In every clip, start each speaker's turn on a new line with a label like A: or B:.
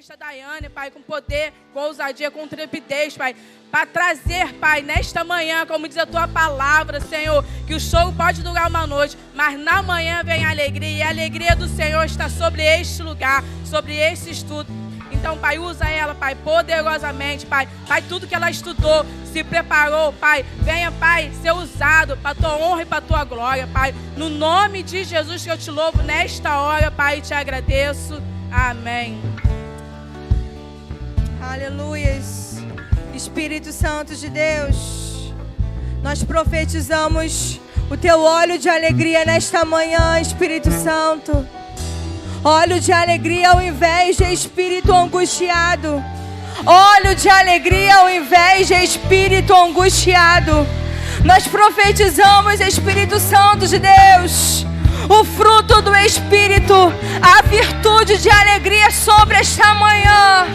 A: evangelista Daiane, Pai, com poder, com ousadia, com intrepidez, Pai, para trazer, Pai, nesta manhã, como diz a Tua palavra, Senhor, que o show pode durar uma noite, mas na manhã vem a alegria, e a alegria do Senhor está sobre este lugar, sobre este estudo. Então, Pai, usa ela, Pai, poderosamente, Pai. Pai, tudo que ela estudou, se preparou, Pai, venha, Pai, ser usado para a Tua honra e para a Tua glória, Pai. No nome de Jesus que eu te louvo nesta hora, Pai, e te agradeço. Amém.
B: Aleluias. Espírito Santo de Deus, nós profetizamos o Teu óleo de alegria nesta manhã, Espírito Santo. Óleo de alegria ao invés de espírito angustiado. Óleo de alegria ao invés de espírito angustiado. Nós profetizamos, Espírito Santo de Deus, o fruto do Espírito, a virtude de alegria sobre esta manhã.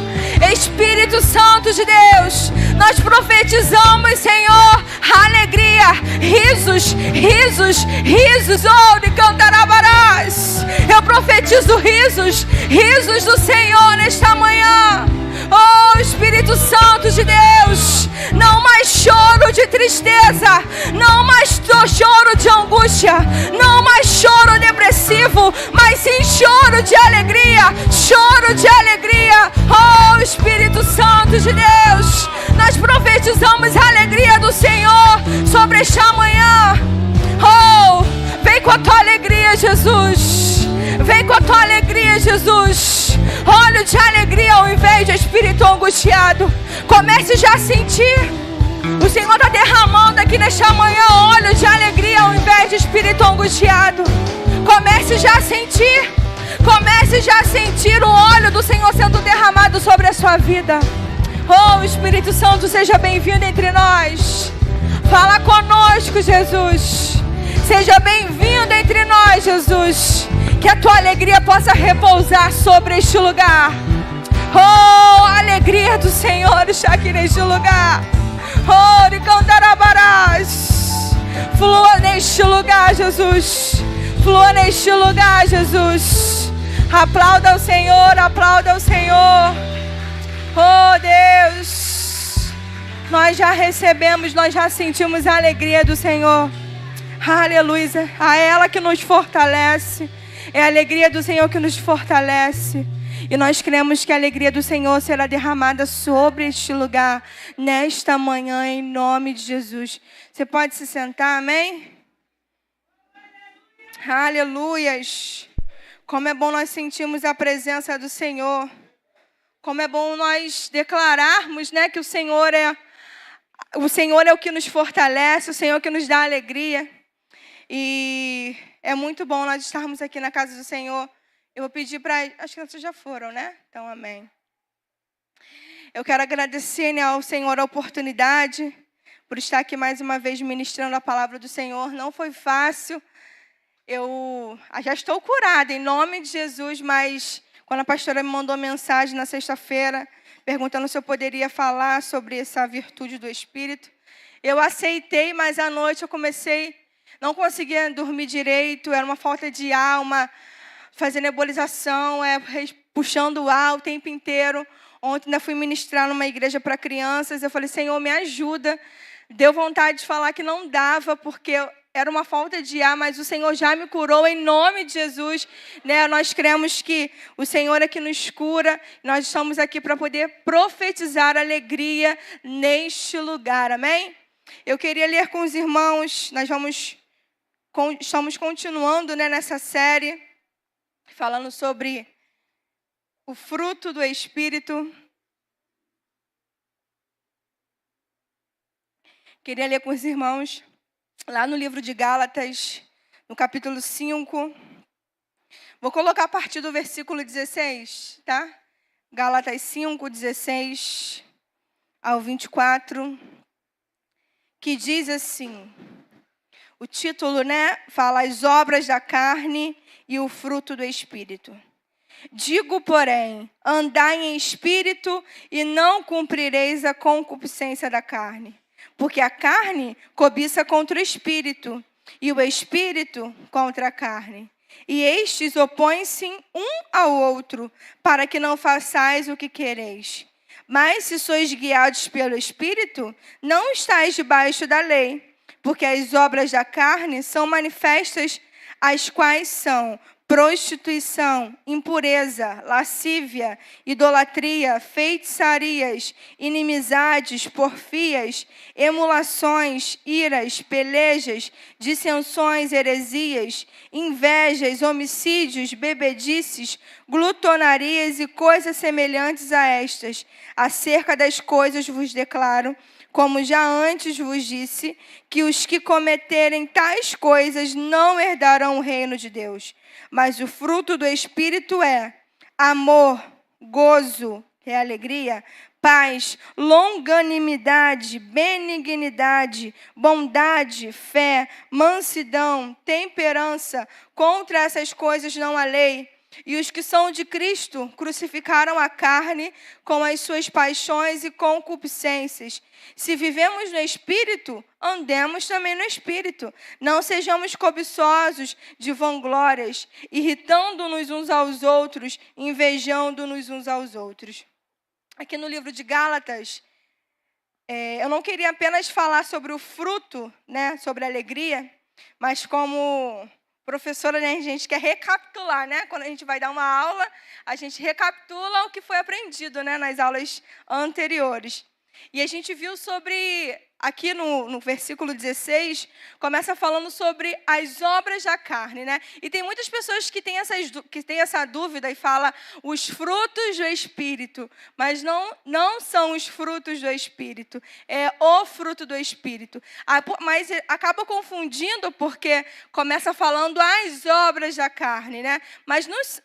B: Espírito Santo de Deus, nós profetizamos, Senhor, alegria, risos, risos, risos, oh, de cantarabarás. Eu profetizo risos, risos do Senhor nesta manhã. Oh, Espírito Santo de Deus, não mais choro de tristeza, não mais choro de angústia, não mais choro depressivo, mas sim choro de alegria, choro de alegria. Oh, Espírito Santo de Deus, nós profetizamos a alegria do Senhor sobre esta manhã. Oh, vem com a Tua alegria, Jesus. Vem com a Tua alegria, Jesus. Óleo de alegria ao invés de espírito angustiado. Comece já a sentir. O Senhor está derramando aqui nesta manhã óleo de alegria ao invés de espírito angustiado. Comece já a sentir. Comece já a sentir o óleo do Senhor sendo derramado sobre a sua vida. Oh, Espírito Santo, seja bem-vindo entre nós. Fala conosco, Jesus. Seja bem-vindo entre nós, Jesus. Que a Tua alegria possa repousar sobre este lugar. Oh, a alegria do Senhor está aqui neste lugar. Oh, de cantarabarás. Flua neste lugar, Jesus. Flua neste lugar, Jesus. Aplauda o Senhor, aplauda o Senhor. Oh, Deus. Nós já recebemos, nós já sentimos a alegria do Senhor. Aleluia. A ela que nos fortalece. É a alegria do Senhor que nos fortalece. E nós cremos que a alegria do Senhor será derramada sobre este lugar, nesta manhã, em nome de Jesus. Você pode se sentar, amém? Aleluias. Como é bom nós sentirmos a presença do Senhor. Como é bom nós declararmos, né, que o Senhor é o que nos fortalece, o Senhor que nos dá alegria. E é muito bom nós estarmos aqui na casa do Senhor. Eu vou pedir para... Acho que vocês já foram, né? Então, amém. Eu quero agradecer, né, ao Senhor a oportunidade por estar aqui mais uma vez ministrando a palavra do Senhor. Não foi fácil. Eu já estou curada em nome de Jesus, mas quando a pastora me mandou mensagem na sexta-feira, perguntando se eu poderia falar sobre essa virtude do Espírito, eu aceitei, mas à noite eu não conseguia dormir direito, era uma falta de ar, fazendo nebulização, puxando o ar o tempo inteiro. Ontem ainda fui ministrar numa igreja para crianças, eu falei, Senhor, me ajuda. Deu vontade de falar que não dava, porque era uma falta de ar, mas o Senhor já me curou em nome de Jesus. Né? Nós cremos que o Senhor é que nos cura. Nós estamos aqui para poder profetizar alegria neste lugar, amém? Eu queria ler com os irmãos, estamos continuando, né, nessa série, falando sobre o fruto do Espírito. Queria ler com os irmãos, lá no livro de Gálatas, no capítulo 5. Vou colocar a partir do versículo 16, tá? Gálatas 5, 16 ao 24, que diz assim... O título, né, fala as obras da carne e o fruto do Espírito. Digo, porém, andai em espírito e não cumprireis a concupiscência da carne. Porque a carne cobiça contra o espírito e o espírito contra a carne. E estes opõem-se um ao outro, para que não façais o que quereis. Mas se sois guiados pelo Espírito, não estáis debaixo da lei, porque as obras da carne são manifestas, as quais são prostituição, impureza, lascívia, idolatria, feitiçarias, inimizades, porfias, emulações, iras, pelejas, dissensões, heresias, invejas, homicídios, bebedices, glutonarias e coisas semelhantes a estas. Acerca das coisas vos declaro, como já antes vos disse, que os que cometerem tais coisas não herdarão o reino de Deus. Mas o fruto do Espírito é amor, gozo, que é alegria, paz, longanimidade, benignidade, bondade, fé, mansidão, temperança. Contra essas coisas não há lei. E os que são de Cristo crucificaram a carne com as suas paixões e concupiscências. Se vivemos no Espírito, andemos também no Espírito. Não sejamos cobiçosos de vanglórias, irritando-nos uns aos outros, invejando-nos uns aos outros. Aqui no livro de Gálatas, eu não queria apenas falar sobre o fruto, né, sobre a alegria, mas como professora, né, a gente quer recapitular, né? Quando a gente vai dar uma aula, a gente recapitula o que foi aprendido, né, nas aulas anteriores. E a gente viu sobre, aqui no versículo 16, começa falando sobre as obras da carne, né? E tem muitas pessoas que têm essa dúvida e falam os frutos do Espírito, mas não são os frutos do Espírito, é o fruto do Espírito. Mas acaba confundindo porque começa falando as obras da carne, né?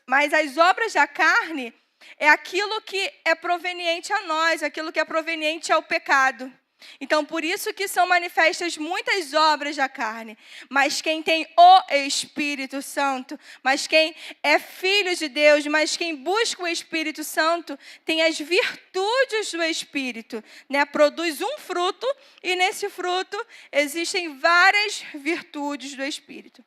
B: Mas as obras da carne é aquilo que é proveniente a nós, aquilo que é proveniente ao pecado. Então, por isso que são manifestas muitas obras da carne. Mas quem tem o Espírito Santo, mas quem é filho de Deus, mas quem busca o Espírito Santo, tem as virtudes do Espírito, né? Produz um fruto e nesse fruto existem várias virtudes do Espírito.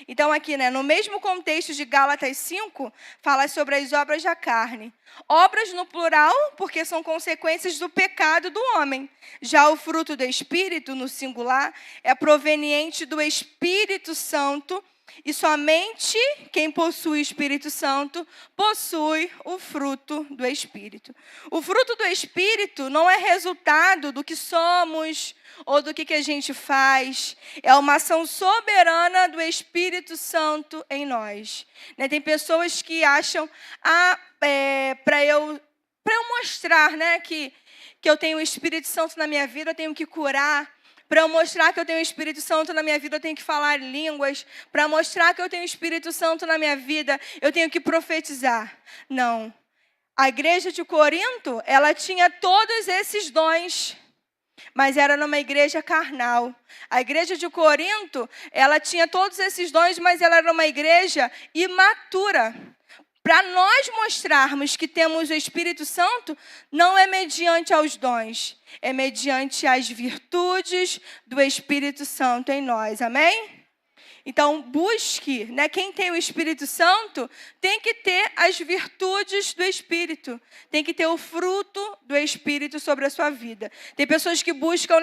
B: Então aqui, né, no mesmo contexto de Gálatas 5, fala sobre as obras da carne. Obras no plural, porque são consequências do pecado do homem. Já o fruto do Espírito, no singular, é proveniente do Espírito Santo. E somente quem possui o Espírito Santo possui o fruto do Espírito. O fruto do Espírito não é resultado do que somos ou do que a gente faz. É uma ação soberana do Espírito Santo em nós. Né? Tem pessoas que acham, para eu mostrar, né, que eu tenho o Espírito Santo na minha vida, eu tenho que curar. Para eu mostrar que eu tenho o Espírito Santo na minha vida, eu tenho que falar línguas. Para mostrar que eu tenho o Espírito Santo na minha vida, eu tenho que profetizar. Não. A igreja de Corinto, ela tinha todos esses dons, mas era numa igreja carnal. A igreja de Corinto, ela tinha todos esses dons, mas ela era uma igreja imatura. Para nós mostrarmos que temos o Espírito Santo, não é mediante aos dons, é mediante as virtudes do Espírito Santo em nós, amém? Então, busque, né? Quem tem o Espírito Santo tem que ter as virtudes do Espírito, tem que ter o fruto do Espírito sobre a sua vida. Tem pessoas que buscam,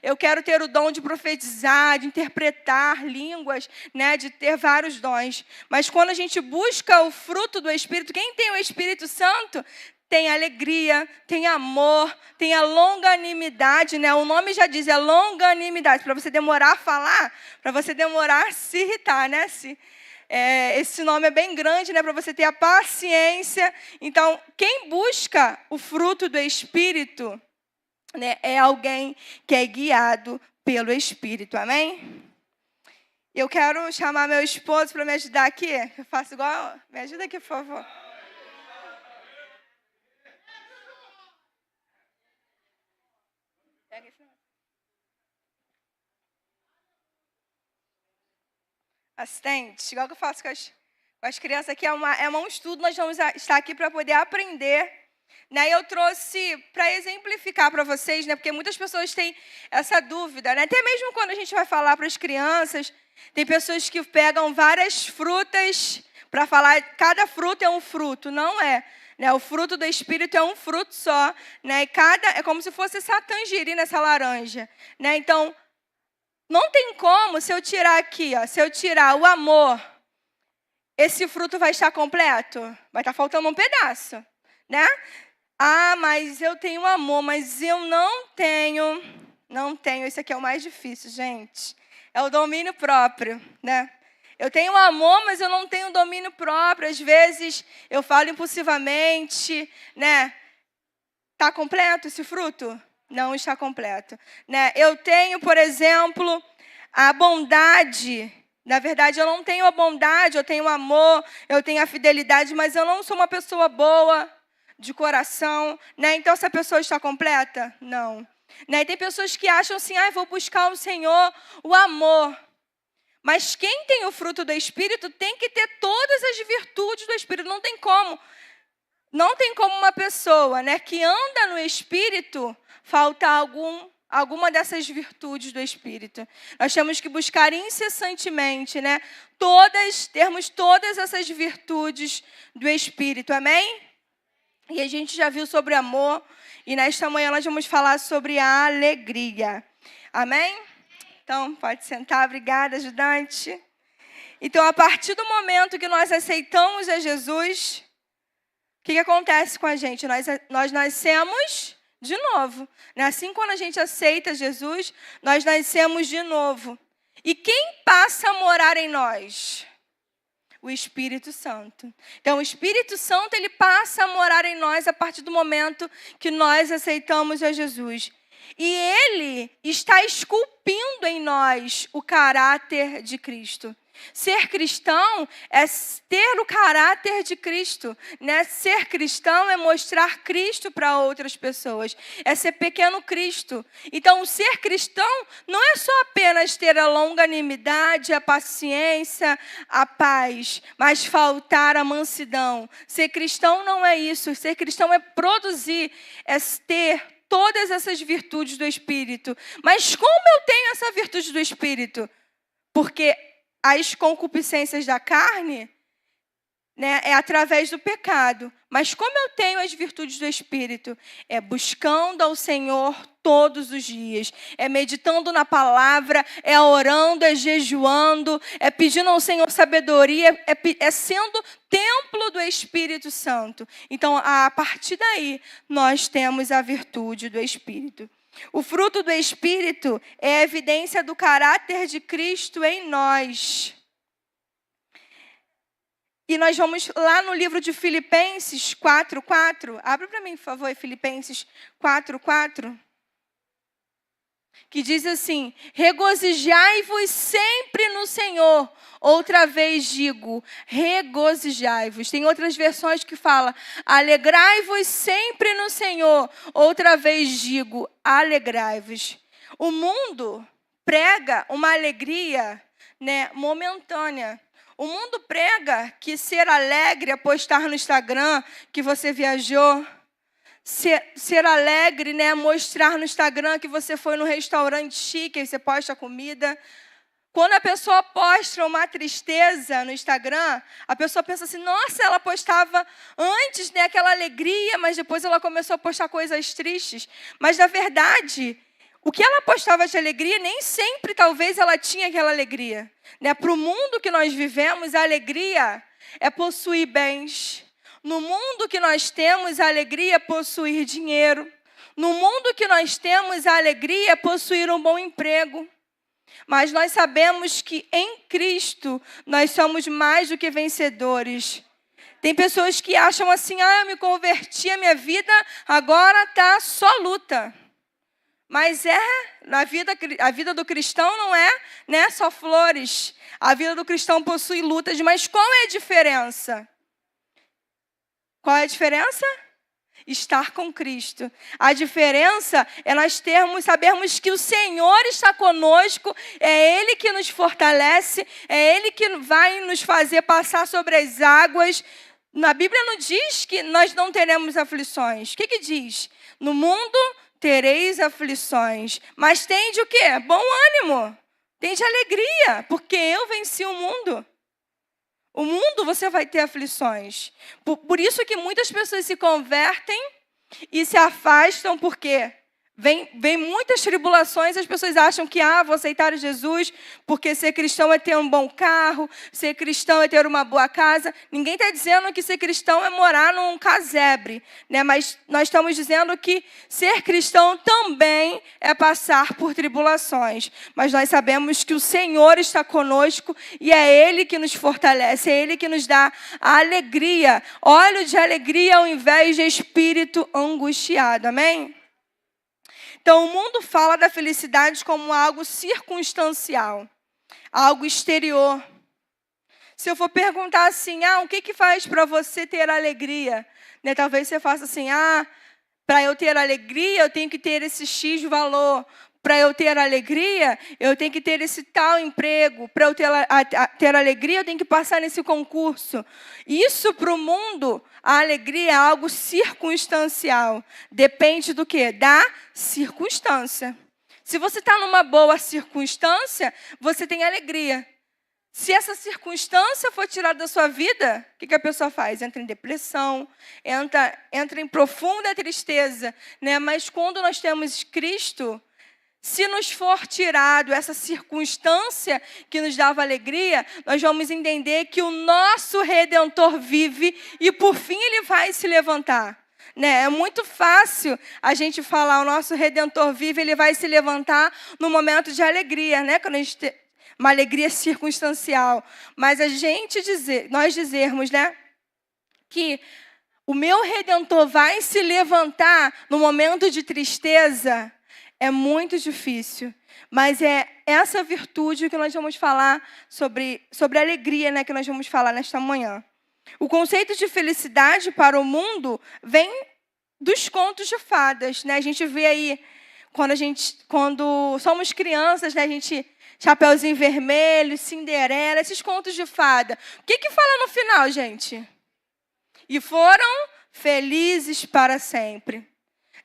B: eu quero ter o dom de profetizar, de interpretar línguas, né? De ter vários dons. Mas quando a gente busca o fruto do Espírito, quem tem o Espírito Santo tem alegria, tem amor, tem a longanimidade, né? O nome já diz, é longanimidade. Para você demorar a falar, para você demorar a se irritar, né? Esse nome é bem grande, né? Para você ter a paciência. Então, quem busca o fruto do Espírito, né, é alguém que é guiado pelo Espírito, amém? Eu quero chamar meu esposo para me ajudar aqui. Eu faço igual, me ajuda aqui, por favor. Assistente, igual que eu faço com as crianças aqui, é um estudo, nós vamos estar aqui para poder aprender Né, eu trouxe para exemplificar para vocês, né, porque muitas pessoas têm essa dúvida, né, até mesmo quando a gente vai falar para as crianças, tem pessoas que pegam várias frutas para falar, cada fruta é um fruto, não é. Né, o fruto do Espírito é um fruto só, né, e é como se fosse essa tangerina, essa laranja. Né, então, não tem como, se eu tirar aqui, ó, se eu tirar o amor, esse fruto vai estar completo? Vai estar faltando um pedaço, né? Ah, mas eu tenho amor, mas eu não tenho. Isso aqui é o mais difícil, gente. É o domínio próprio, né? Eu tenho amor, mas eu não tenho domínio próprio. Às vezes eu falo impulsivamente, né? Está completo esse fruto? Não está completo, né? Eu tenho, por exemplo, a bondade. Na verdade, eu não tenho a bondade, eu tenho o amor, eu tenho a fidelidade, mas eu não sou uma pessoa boa de coração, né? Então, essa pessoa está completa? Não. Né? E tem pessoas que acham assim, vou buscar no Senhor o amor. Mas quem tem o fruto do Espírito tem que ter todas as virtudes do Espírito. Não tem como. Não tem como uma pessoa, né, que anda no Espírito faltar alguma dessas virtudes do Espírito. Nós temos que buscar incessantemente, né, termos todas essas virtudes do Espírito. Amém? E a gente já viu sobre amor, e nesta manhã nós vamos falar sobre a alegria. Amém? Então, pode sentar. Obrigada, ajudante. Então, a partir do momento que nós aceitamos a Jesus, o que acontece com a gente? Nós nascemos de novo. Assim, quando a gente aceita Jesus, nós nascemos de novo. E quem passa a morar em nós? O Espírito Santo. Então, o Espírito Santo, ele passa a morar em nós a partir do momento que nós aceitamos a Jesus. E ele está esculpindo em nós o caráter de Cristo. Ser cristão é ter o caráter de Cristo, né? Ser cristão é mostrar Cristo para outras pessoas, é ser pequeno Cristo. Então, ser cristão não é só apenas ter a longanimidade, a paciência, a paz, mas faltar a mansidão. Ser cristão não é isso. Ser cristão é produzir, é ter todas essas virtudes do Espírito. Mas como eu tenho essa virtude do Espírito? Porque as concupiscências da carne, né, é através do pecado. Mas como eu tenho as virtudes do Espírito? É buscando ao Senhor todos os dias. É meditando na palavra, é orando, é jejuando, é pedindo ao Senhor sabedoria, é sendo templo do Espírito Santo. Então, a partir daí, nós temos a virtude do Espírito. O fruto do Espírito é a evidência do caráter de Cristo em nós. E nós vamos lá no livro de Filipenses 4:4. Abre para mim, por favor, Filipenses 4:4. Que diz assim: regozijai-vos sempre no Senhor. Outra vez digo, regozijai-vos. Tem outras versões que falam, alegrai-vos sempre no Senhor. Outra vez digo, alegrai-vos. O mundo prega uma alegria, né, momentânea. O mundo prega que ser alegre é postar no Instagram que você viajou. Ser alegre, né, mostrar no Instagram que você foi no restaurante chique e você posta comida. Quando a pessoa posta uma tristeza no Instagram, a pessoa pensa assim, nossa, ela postava antes, né, aquela alegria, mas depois ela começou a postar coisas tristes. Mas, na verdade, o que ela postava de alegria, nem sempre, talvez, ela tinha aquela alegria. Né? Para o mundo que nós vivemos, a alegria é possuir bens. No mundo que nós temos, a alegria é possuir dinheiro. No mundo que nós temos, a alegria é possuir um bom emprego. Mas nós sabemos que em Cristo nós somos mais do que vencedores. Tem pessoas que acham assim, eu me converti, a minha vida agora está só luta. Mas a vida do cristão não é, né, só flores. A vida do cristão possui lutas, mas qual é a diferença? Qual é a diferença? Estar com Cristo. A diferença é nós sabermos que o Senhor está conosco, é Ele que nos fortalece, é Ele que vai nos fazer passar sobre as águas, Na Bíblia não diz que nós não teremos aflições. O que diz? No mundo tereis aflições. Mas tende o quê? Bom ânimo. Tende alegria, porque eu venci o mundo. O mundo você vai ter aflições. Por isso que muitas pessoas se convertem e se afastam, por quê? Vem muitas tribulações, as pessoas acham que, vou aceitar Jesus, porque ser cristão é ter um bom carro, ser cristão é ter uma boa casa. Ninguém está dizendo que ser cristão é morar num casebre, né? Mas nós estamos dizendo que ser cristão também é passar por tribulações. Mas nós sabemos que o Senhor está conosco e é Ele que nos fortalece, é Ele que nos dá a alegria, óleo de alegria ao invés de espírito angustiado, amém? Então, o mundo fala da felicidade como algo circunstancial, algo exterior. Se eu for perguntar assim, o que faz para você ter alegria? Né? Talvez você faça assim, para eu ter alegria, eu tenho que ter esse X valor. Para eu ter alegria, eu tenho que ter esse tal emprego. Para eu ter alegria, eu tenho que passar nesse concurso. Isso, para o mundo, a alegria é algo circunstancial. Depende do quê? Da circunstância. Se você está numa boa circunstância, você tem alegria. Se essa circunstância for tirada da sua vida, o que a pessoa faz? Entra em depressão, entra em profunda tristeza, né? Mas quando nós temos Cristo, se nos for tirado essa circunstância que nos dava alegria, nós vamos entender que o nosso Redentor vive e, por fim, Ele vai se levantar. Né? É muito fácil a gente falar, o nosso Redentor vive, Ele vai se levantar no momento de alegria, né? Quando a gente tem uma alegria circunstancial. Mas nós dizermos, né, que o meu Redentor vai se levantar no momento de tristeza, é muito difícil, mas é essa virtude que nós vamos falar sobre alegria, né, que nós vamos falar nesta manhã. O conceito de felicidade para o mundo vem dos contos de fadas, né? A gente vê aí, quando somos crianças, né, a gente, Chapeuzinho Vermelho, Cinderela, esses contos de fada. O que fala no final, gente? E foram felizes para sempre.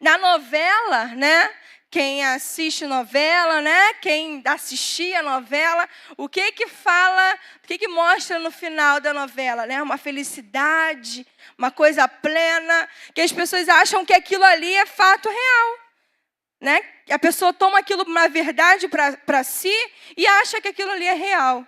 B: Na novela, né? Quem assiste novela, né? Quem assistia novela, o que fala, o que mostra no final da novela, né? Uma felicidade, uma coisa plena, que as pessoas acham que aquilo ali é fato real, né? A pessoa toma aquilo uma verdade para si e acha que aquilo ali é real.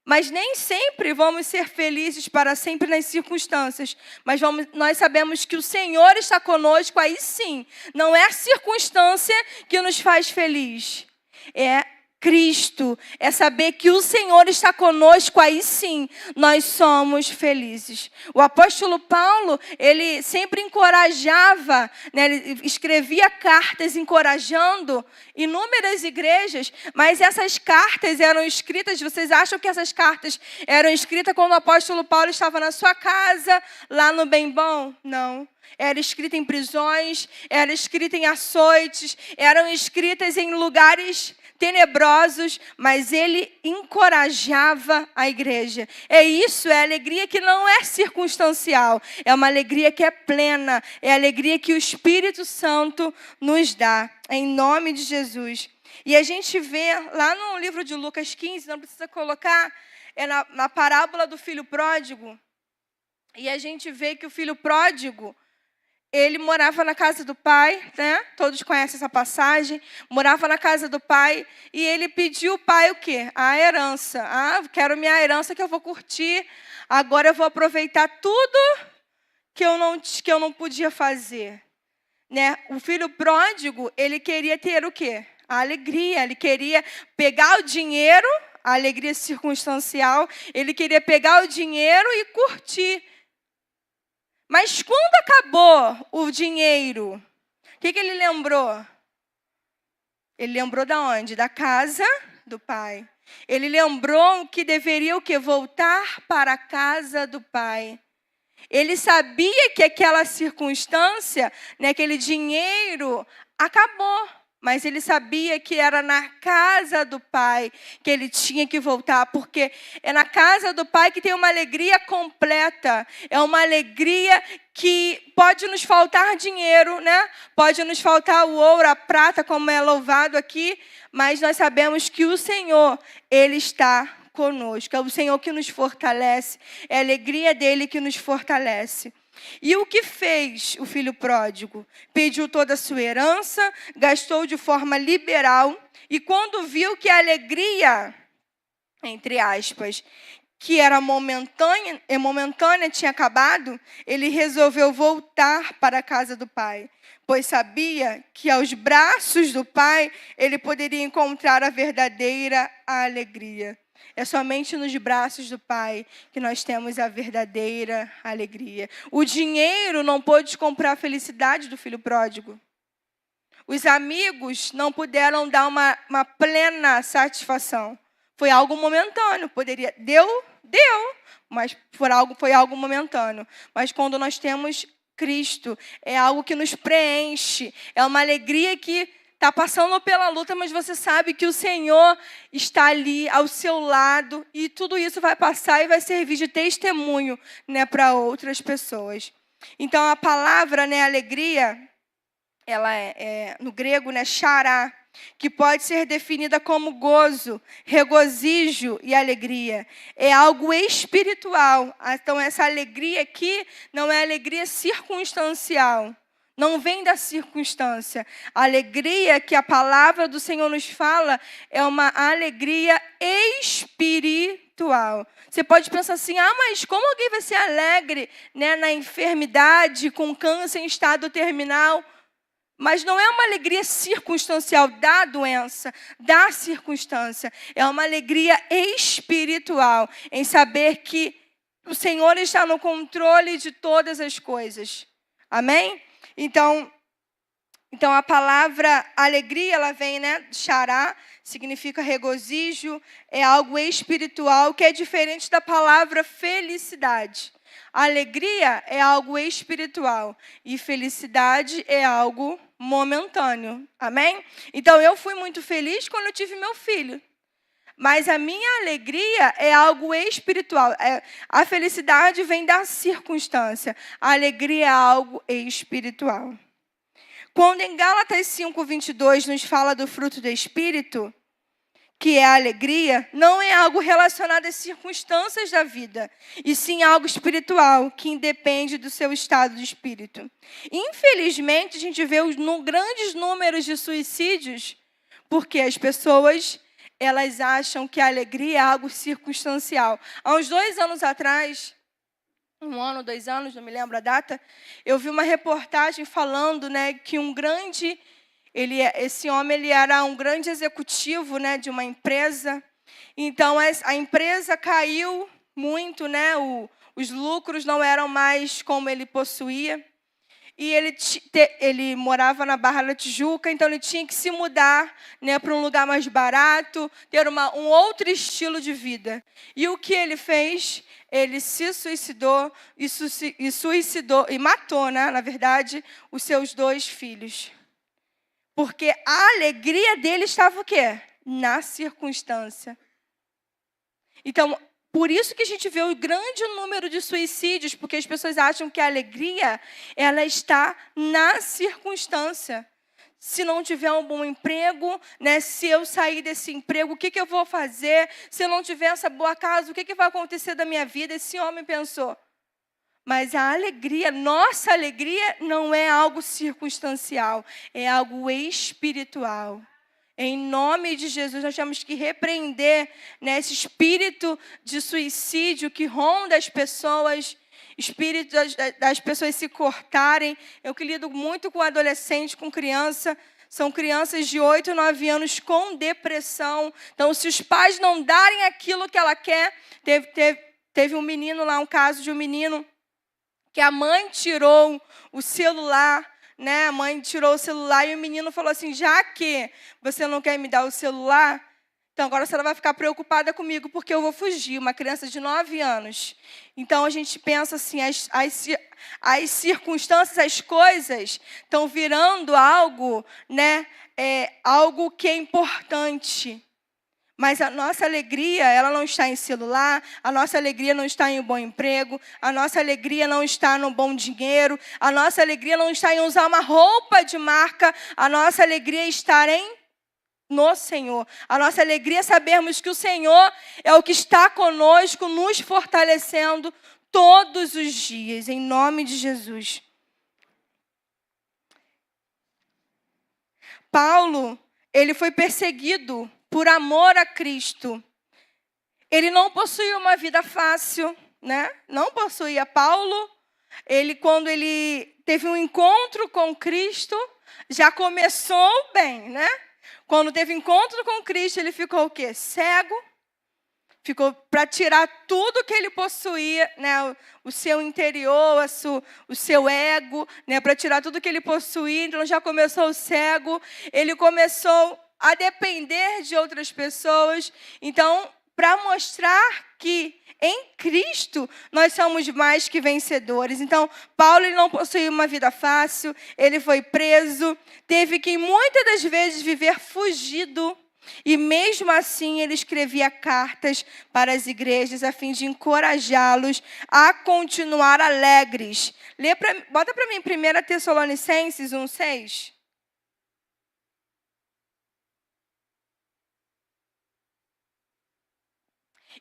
B: Mas nem sempre vamos ser felizes para sempre nas circunstâncias. Mas nós sabemos que o Senhor está conosco, aí sim. Não é a circunstância que nos faz feliz. É Cristo. É saber que o Senhor está conosco, aí sim nós somos felizes. O apóstolo Paulo, ele sempre encorajava, né, ele escrevia cartas encorajando inúmeras igrejas, mas essas cartas eram escritas, vocês acham que essas cartas eram escritas quando o apóstolo Paulo estava na sua casa, lá no Bem Bom? Não. Era escrita em prisões, era escrita em açoites, eram escritas em lugares tenebrosos, mas ele encorajava a igreja. É isso, é alegria que não é circunstancial, é uma alegria que é plena, é a alegria que o Espírito Santo nos dá, em nome de Jesus. E a gente vê lá no livro de Lucas 15, não precisa colocar, é na parábola do filho pródigo, e a gente vê que o filho pródigo, ele morava na casa do pai, né? Todos conhecem essa passagem. Morava na casa do pai e ele pediu ao pai o quê? A herança. Quero minha herança que eu vou curtir. Agora eu vou aproveitar tudo que eu não podia fazer. Né? O filho pródigo, ele queria ter o quê? A alegria. Ele queria pegar o dinheiro, a alegria circunstancial. Ele queria pegar o dinheiro e curtir. Mas quando acabou o dinheiro, o que ele lembrou? Ele lembrou da onde? Da casa do pai. Ele lembrou que deveria o quê? Voltar para a casa do pai. Ele sabia que aquela circunstância, né, aquele dinheiro, acabou. mas ele sabia que era na casa do Pai que ele tinha que voltar, porque é na casa do Pai que tem uma alegria completa, é uma alegria que pode nos faltar dinheiro, né? Pode nos faltar o ouro, a prata, como é louvado aqui, mas nós sabemos que o Senhor, Ele está conosco, é o Senhor que nos fortalece, é a alegria dele que nos fortalece. E o que fez o filho pródigo? Pediu toda a sua herança, gastou de forma liberal, e quando viu que a alegria, entre aspas, que era momentânea tinha acabado, ele resolveu voltar para a casa do pai, pois sabia que aos braços do pai ele poderia encontrar a verdadeira alegria. É somente nos braços do Pai que nós temos a verdadeira alegria. O dinheiro não pôde comprar a felicidade do filho pródigo. Os amigos não puderam dar uma plena satisfação. Foi algo momentâneo. Deu, mas foi algo momentâneo. Mas quando nós temos Cristo, é algo que nos preenche. É uma alegria que está passando pela luta, mas você sabe que o Senhor está ali ao seu lado e tudo isso vai passar e vai servir de testemunho, né, para outras pessoas. Então, a palavra, né, alegria, ela no grego, né, chará, que pode ser definida como gozo, regozijo e alegria. É algo espiritual. Então, essa alegria aqui não é alegria circunstancial. Não vem da circunstância. A alegria que a palavra do Senhor nos fala é uma alegria espiritual. Você pode pensar assim, mas como alguém vai ser alegre, né, na enfermidade, com câncer em estado terminal? Mas não é uma alegria circunstancial da doença, da circunstância. É uma alegria espiritual, em saber que o Senhor está no controle de todas as coisas. Amém? Então a palavra alegria, ela vem, né, chará, significa regozijo, é algo espiritual que é diferente da palavra felicidade. A alegria é algo espiritual e felicidade é algo momentâneo. Amém? Então eu fui muito feliz quando eu tive meu filho. Mas a minha alegria é algo espiritual. A felicidade vem da circunstância. A alegria é algo espiritual. Quando em Gálatas 5:22 nos fala do fruto do Espírito, que é a alegria, não é algo relacionado às circunstâncias da vida, e sim algo espiritual, que independe do seu estado de espírito. Infelizmente, a gente vê grandes números de suicídios, porque as pessoas, elas acham que a alegria é algo circunstancial. Há uns 2 anos atrás, 1 ano, 2 anos, não me lembro a data, eu vi uma reportagem falando, né, que esse homem ele era um grande executivo, né, de uma empresa. Então, a empresa caiu muito, né, os lucros não eram mais como ele possuía. E ele morava na Barra da Tijuca, então ele tinha que se mudar, né, para um lugar mais barato, ter um outro estilo de vida. E o que ele fez? Ele se suicidou e matou, né, na verdade, os seus 2 filhos. Porque a alegria dele estava o quê? Na circunstância. Então, por isso que a gente vê o grande número de suicídios, porque as pessoas acham que a alegria, ela está na circunstância. Se não tiver um bom emprego, né, se eu sair desse emprego, o que eu vou fazer? Se eu não tiver essa boa casa, o que vai acontecer da minha vida? Esse homem pensou. Mas a alegria, nossa alegria, não é algo circunstancial, é algo espiritual. Em nome de Jesus, nós temos que repreender, né, esse espírito de suicídio que ronda as pessoas, espírito das pessoas se cortarem. Eu que lido muito com adolescente, com criança, são crianças de 8, 9 anos com depressão. Então, se os pais não darem aquilo que ela quer, teve um menino lá, um caso de um menino que a mãe tirou o celular, né? A mãe tirou o celular e o menino falou assim, já que você não quer me dar o celular, então agora você vai ficar preocupada comigo porque eu vou fugir. Uma criança de 9 anos. Então a gente pensa assim, as circunstâncias, as coisas estão virando algo, né, algo que é importante. Mas a nossa alegria, ela não está em celular, a nossa alegria não está em um bom emprego, a nossa alegria não está no bom dinheiro, a nossa alegria não está em usar uma roupa de marca, a nossa alegria está no Senhor. A nossa alegria é sabermos que o Senhor é o que está conosco, nos fortalecendo todos os dias, em nome de Jesus. Paulo, ele foi perseguido por amor a Cristo. Ele não possuía uma vida fácil, né? Não possuía. Paulo, quando ele teve um encontro com Cristo, já começou bem, né? Quando teve encontro com Cristo, ele ficou o quê? Cego. Ficou para tirar tudo que ele possuía, né? O seu interior, o seu ego, né? Para tirar tudo que ele possuía. Então já começou cego. Ele começou a depender de outras pessoas. Então, para mostrar que em Cristo nós somos mais que vencedores. Então, Paulo ele não possuía uma vida fácil, ele foi preso, teve que muitas das vezes viver fugido, e mesmo assim ele escrevia cartas para as igrejas a fim de encorajá-los a continuar alegres. Bota para mim 1 Tessalonicenses 1:6.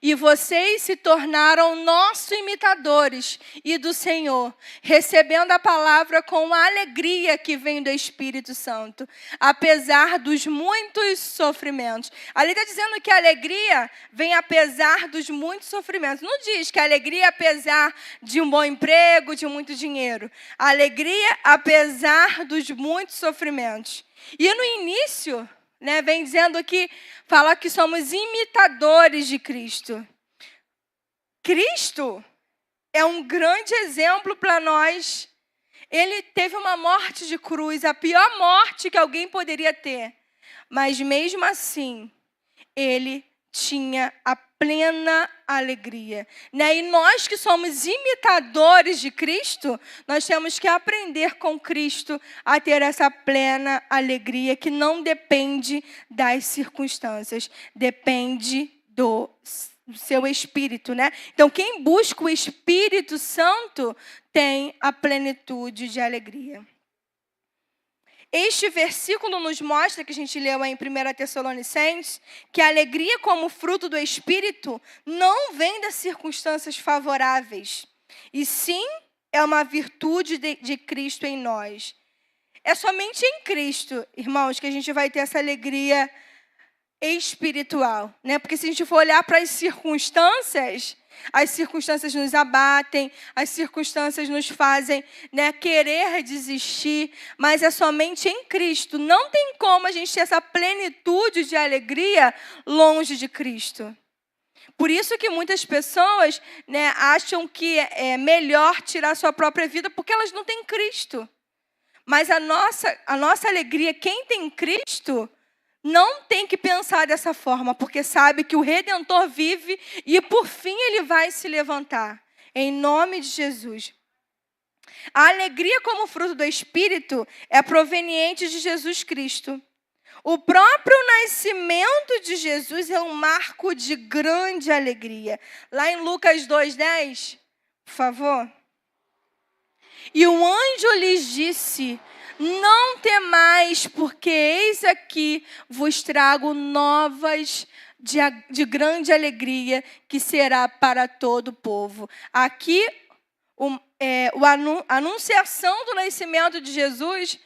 B: E vocês se tornaram nossos imitadores e do Senhor, recebendo a palavra com a alegria que vem do Espírito Santo, apesar dos muitos sofrimentos. Ali está dizendo que a alegria vem apesar dos muitos sofrimentos. Não diz que a alegria é apesar de um bom emprego, de muito dinheiro. A alegria apesar dos muitos sofrimentos. E no início, né, vem dizendo aqui, fala que somos imitadores de Cristo. Cristo é um grande exemplo para nós. Ele teve uma morte de cruz, a pior morte que alguém poderia ter. Mas mesmo assim, ele tinha a plena alegria, né? E nós que somos imitadores de Cristo, nós temos que aprender com Cristo a ter essa plena alegria que não depende das circunstâncias, depende do seu Espírito, né? Então, quem busca o Espírito Santo tem a plenitude de alegria. Este versículo nos mostra, que a gente leu em 1 Tessalonicenses, que a alegria como fruto do Espírito não vem das circunstâncias favoráveis, e sim é uma virtude de Cristo em nós. É somente em Cristo, irmãos, que a gente vai ter essa alegria espiritual, né? Porque se a gente for olhar para as circunstâncias nos abatem, as circunstâncias nos fazem, né, querer desistir, mas é somente em Cristo. Não tem como a gente ter essa plenitude de alegria longe de Cristo. Por isso que muitas pessoas, né, acham que é melhor tirar a sua própria vida porque elas não têm Cristo. Mas a nossa alegria, quem tem Cristo, não tem que pensar dessa forma, porque sabe que o Redentor vive e, por fim, ele vai se levantar. Em nome de Jesus. A alegria como fruto do Espírito é proveniente de Jesus Cristo. O próprio nascimento de Jesus é um marco de grande alegria. Lá em Lucas 2:10, por favor. E o anjo lhes disse: não temais, porque eis aqui vos trago novas de grande alegria, que será para todo o povo. Aqui, a anunciação do nascimento de Jesus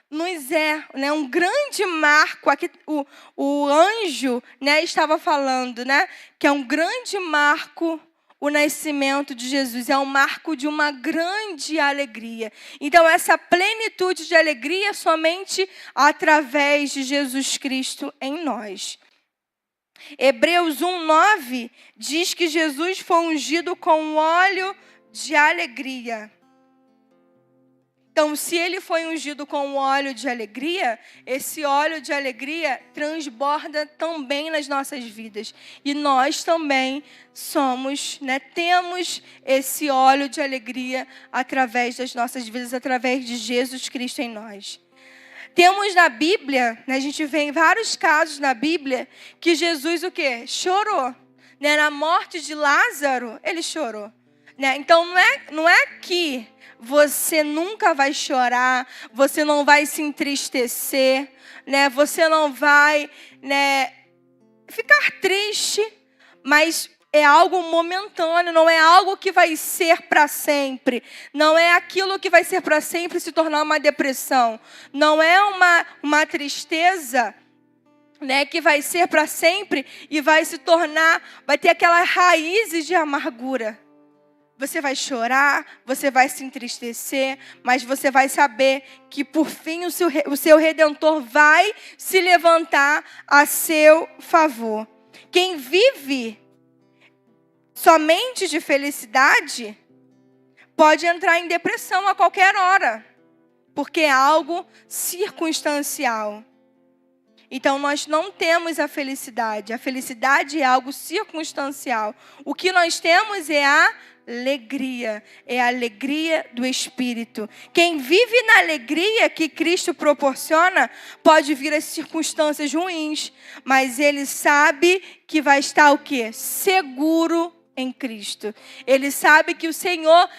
B: nos é, né, um grande marco. Aqui o anjo, né, estava falando, né, que é um grande marco. O nascimento de Jesus é um marco de uma grande alegria. Então, essa plenitude de alegria é somente através de Jesus Cristo em nós. Hebreus 1:9 diz que Jesus foi ungido com óleo de alegria. Então, se ele foi ungido com óleo de alegria, esse óleo de alegria transborda também nas nossas vidas. E nós também somos, né, temos esse óleo de alegria através das nossas vidas, através de Jesus Cristo em nós. Temos na Bíblia, né, a gente vê em vários casos na Bíblia, que Jesus o quê? Chorou. Né? Na morte de Lázaro, ele chorou. Né? Então, não é que você nunca vai chorar, você não vai se entristecer, né? Você não vai, né, ficar triste, mas é algo momentâneo, não é algo que vai ser para sempre. Não é aquilo que vai ser para sempre se tornar uma depressão. Não é uma tristeza, né, que vai ser para sempre e vai se tornar, vai ter aquelas raízes de amargura. Você vai chorar, você vai se entristecer, mas você vai saber que por fim o seu Redentor vai se levantar a seu favor. Quem vive somente de felicidade pode entrar em depressão a qualquer hora, porque é algo circunstancial. Então, nós não temos a felicidade. A felicidade é algo circunstancial. O que nós temos é a alegria. É a alegria do Espírito. Quem vive na alegria que Cristo proporciona, pode vir as circunstâncias ruins, mas ele sabe que vai estar o quê? Seguro em Cristo. Ele sabe que o Senhor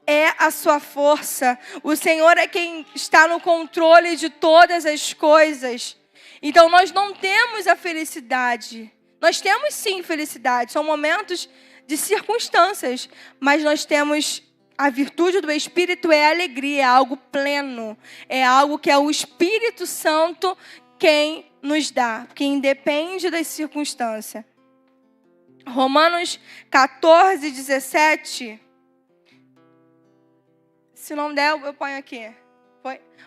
B: é a sua força. O Senhor é quem está no controle de todas as coisas. Então, nós não temos a felicidade. Nós temos, sim, felicidade. São momentos de circunstâncias. Mas nós temos a virtude do Espírito, é a alegria, é algo pleno. É algo que é o Espírito Santo quem nos dá, que independe das circunstâncias. Romanos 14, 17. Se não der, eu ponho aqui.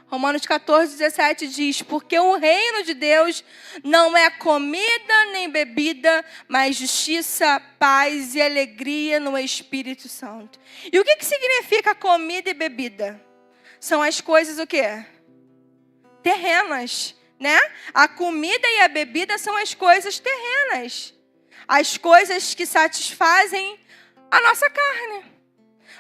B: Romanos 14, 17 diz: porque o reino de Deus não é comida nem bebida, mas justiça, paz e alegria no Espírito Santo. E o que significa comida e bebida? São as coisas o quê? Terrenas, né? A comida e a bebida são as coisas terrenas. As coisas que satisfazem a nossa carne.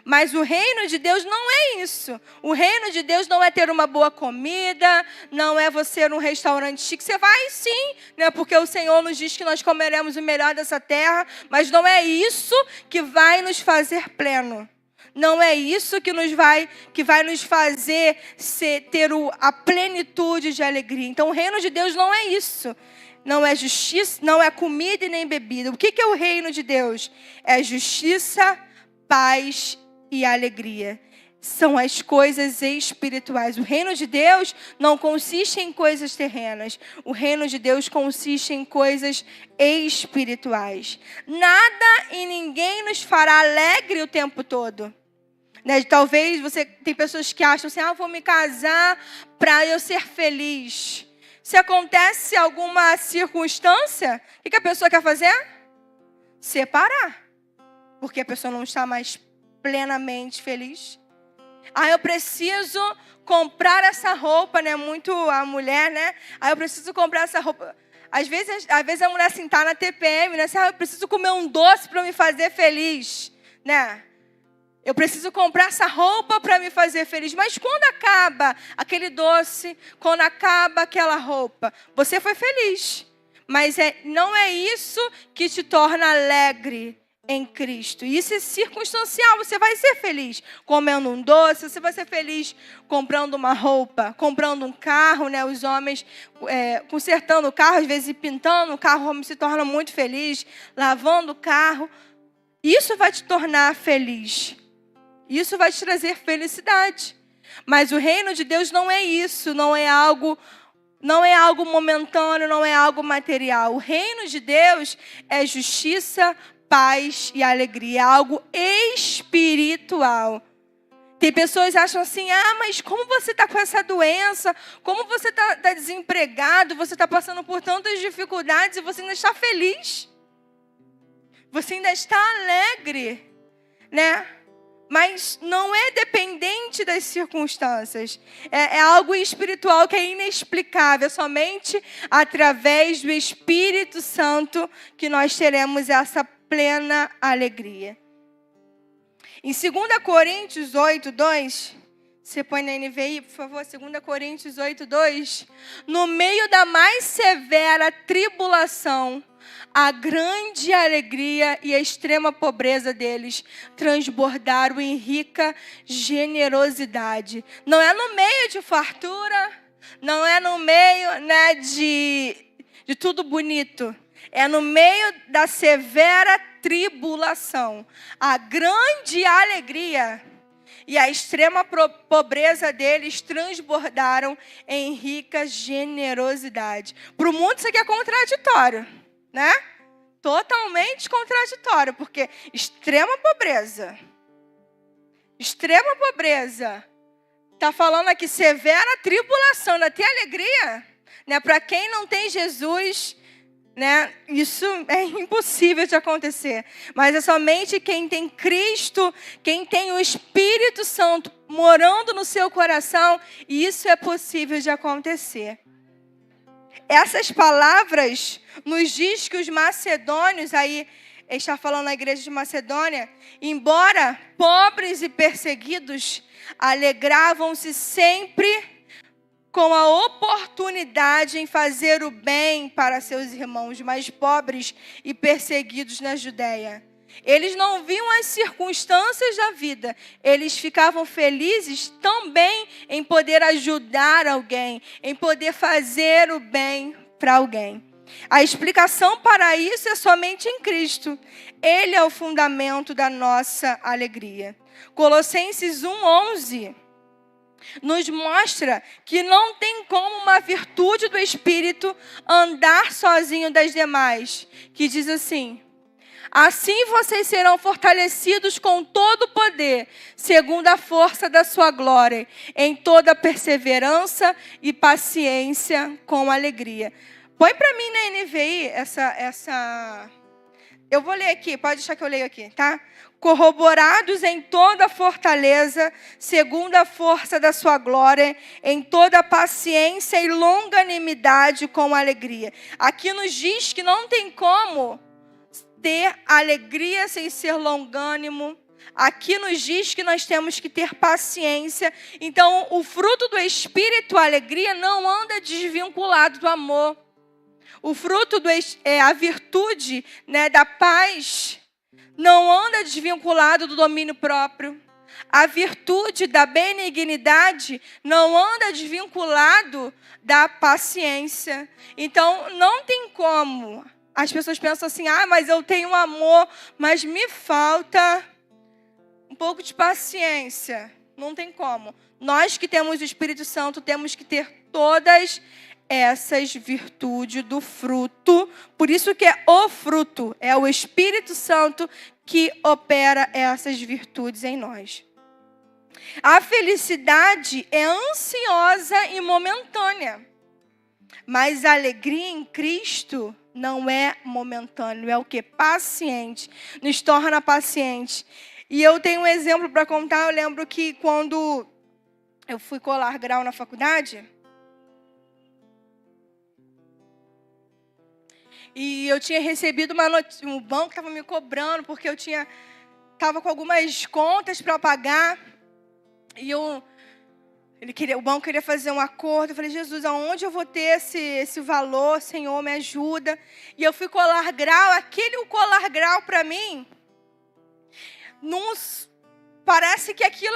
B: Mas o reino de Deus não é isso. O reino de Deus não é ter uma boa comida, não é você ir num restaurante chique. Você vai sim, né? Porque o Senhor nos diz que nós comeremos o melhor dessa terra, mas não é isso que vai nos fazer pleno. Não é isso que vai nos fazer ter a plenitude de alegria. Então o reino de Deus não é isso. Não é justiça, não é comida e nem bebida. O que é o reino de Deus? É justiça, paz e alegria. São as coisas espirituais. O reino de Deus não consiste em coisas terrenas. O reino de Deus consiste em coisas espirituais. Nada e ninguém nos fará alegre o tempo todo. Né? Talvez tem pessoas que acham assim: vou me casar para eu ser feliz. Se acontece alguma circunstância, o que a pessoa quer fazer? Separar. Porque a pessoa não está mais plenamente feliz. Eu preciso comprar essa roupa, né? Muito a mulher, né? Eu preciso comprar essa roupa. Às vezes a mulher assim, tá na TPM, né? Assim, eu preciso comer um doce para me fazer feliz, né? Eu preciso comprar essa roupa para me fazer feliz. Mas quando acaba aquele doce, quando acaba aquela roupa, você foi feliz. Mas não é isso que te torna alegre em Cristo. Isso é circunstancial. Você vai ser feliz comendo um doce, você vai ser feliz comprando uma roupa, comprando um carro, né? Os homens consertando o carro, às vezes pintando o carro, o homem se torna muito feliz, lavando o carro. Isso vai te tornar feliz. Isso vai te trazer felicidade. Mas o reino de Deus não é isso, não é algo momentâneo, não é algo material. O reino de Deus é justiça, paz e alegria, é algo espiritual. Tem pessoas que acham assim: mas como você está com essa doença? Como você está desempregado? Você está passando por tantas dificuldades e você ainda está feliz? Você ainda está alegre, né? Mas não é dependente das circunstâncias. É algo espiritual que é inexplicável. Somente através do Espírito Santo que nós teremos essa plena alegria. Em 2 Coríntios 8, 2, Você põe na NVI, por favor, 2 Coríntios 8:2. No meio da mais severa tribulação, a grande alegria e a extrema pobreza deles transbordaram em rica generosidade. Não é no meio de fartura, não é no meio, né, de tudo bonito. É no meio da severa tribulação. A grande alegria e a extrema pobreza deles transbordaram em rica generosidade. Para o mundo isso aqui é contraditório, né? Totalmente contraditório, porque extrema pobreza. Está falando aqui severa tribulação, ainda tem alegria, né? Para quem não tem Jesus, né? Isso é impossível de acontecer. Mas é somente quem tem Cristo, quem tem o Espírito Santo morando no seu coração, e isso é possível de acontecer. Essas palavras nos diz que os macedônios, aí está falando na igreja de Macedônia, embora pobres e perseguidos, alegravam-se sempre com a oportunidade em fazer o bem para seus irmãos mais pobres e perseguidos na Judéia. Eles não viam as circunstâncias da vida, eles ficavam felizes também em poder ajudar alguém, em poder fazer o bem para alguém. A explicação para isso é somente em Cristo. Ele é o fundamento da nossa alegria. Colossenses 1:11 nos mostra que não tem como uma virtude do Espírito andar sozinho das demais, que diz assim: assim vocês serão fortalecidos com todo o poder, segundo a força da sua glória, em toda perseverança e paciência com alegria. Põe para mim na NVI essa... Eu vou ler aqui, pode deixar que eu leio aqui, tá? Corroborados em toda fortaleza, segundo a força da sua glória, em toda paciência e longanimidade com alegria. Aqui nos diz que não tem como ter alegria sem ser longânimo. Aqui nos diz que nós temos que ter paciência. Então, o fruto do Espírito, a alegria, não anda desvinculado do amor. O fruto, a virtude, né, da paz, não anda desvinculado do domínio próprio. A virtude da benignidade não anda desvinculado da paciência. Então, não tem como. As pessoas pensam assim: mas eu tenho amor, mas me falta um pouco de paciência. Não tem como. Nós que temos o Espírito Santo temos que ter todas essas virtudes do fruto. Por isso que é o fruto, é o Espírito Santo que opera essas virtudes em nós. A felicidade é ansiosa e momentânea, mas a alegria em Cristo não é momentâneo, é o que? Paciente, nos torna paciente. E eu tenho um exemplo para contar. Eu lembro que quando eu fui colar grau na faculdade, e eu tinha recebido uma notícia, o banco estava me cobrando, porque eu estava com algumas contas para pagar, e o banco queria fazer um acordo. Eu falei: Jesus, aonde eu vou ter esse valor? Senhor, me ajuda. E eu fui colar grau. O colar grau para mim, parece que aquilo,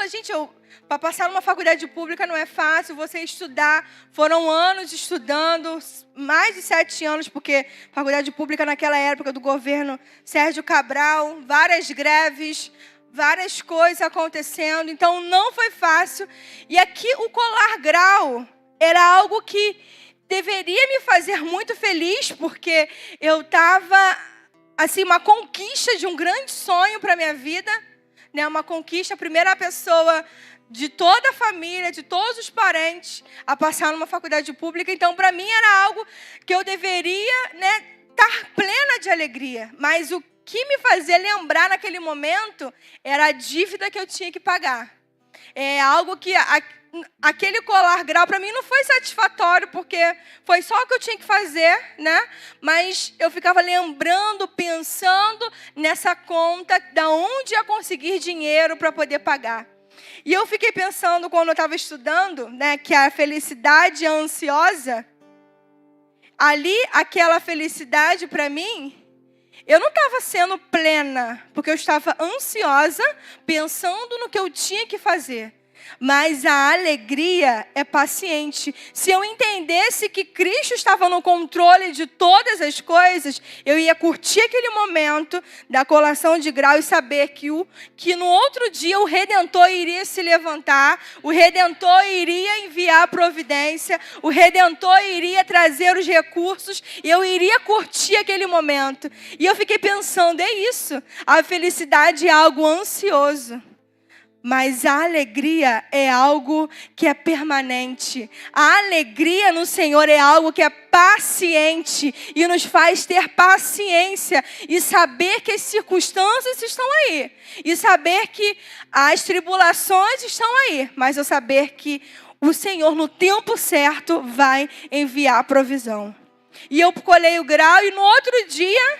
B: para passar numa faculdade pública não é fácil. Você estudar, foram anos estudando, mais de 7 anos, porque faculdade pública naquela época do governo Sérgio Cabral, várias greves, várias coisas acontecendo, então não foi fácil. E aqui o colar grau era algo que deveria me fazer muito feliz, porque eu estava, assim, uma conquista de um grande sonho para a minha vida, né? Uma conquista, a primeira pessoa de toda a família, de todos os parentes, a passar numa faculdade pública. Então, para mim, era algo que eu deveria, né, estar plena de alegria. Mas o que me fazia lembrar naquele momento era a dívida que eu tinha que pagar. É algo que aquele colar grau para mim não foi satisfatório, porque foi só o que eu tinha que fazer, né? Mas eu ficava lembrando, pensando nessa conta, da onde ia conseguir dinheiro para poder pagar. E eu fiquei pensando, quando eu estava estudando, né, que a felicidade ansiosa, ali, aquela felicidade para mim, eu não estava sendo plena, porque eu estava ansiosa, pensando no que eu tinha que fazer. Mas a alegria é paciente. Se eu entendesse que Cristo estava no controle de todas as coisas, eu ia curtir aquele momento da colação de grau e saber que no outro dia o Redentor iria se levantar, o Redentor iria enviar a providência, o Redentor iria trazer os recursos e eu iria curtir aquele momento. E eu fiquei pensando, é isso, a felicidade é algo ansioso. Mas a alegria é algo que é permanente. A alegria no Senhor é algo que é paciente e nos faz ter paciência e saber que as circunstâncias estão aí. E saber que as tribulações estão aí. Mas eu saber que o Senhor, no tempo certo, vai enviar provisão. E eu colhei o grau e no outro dia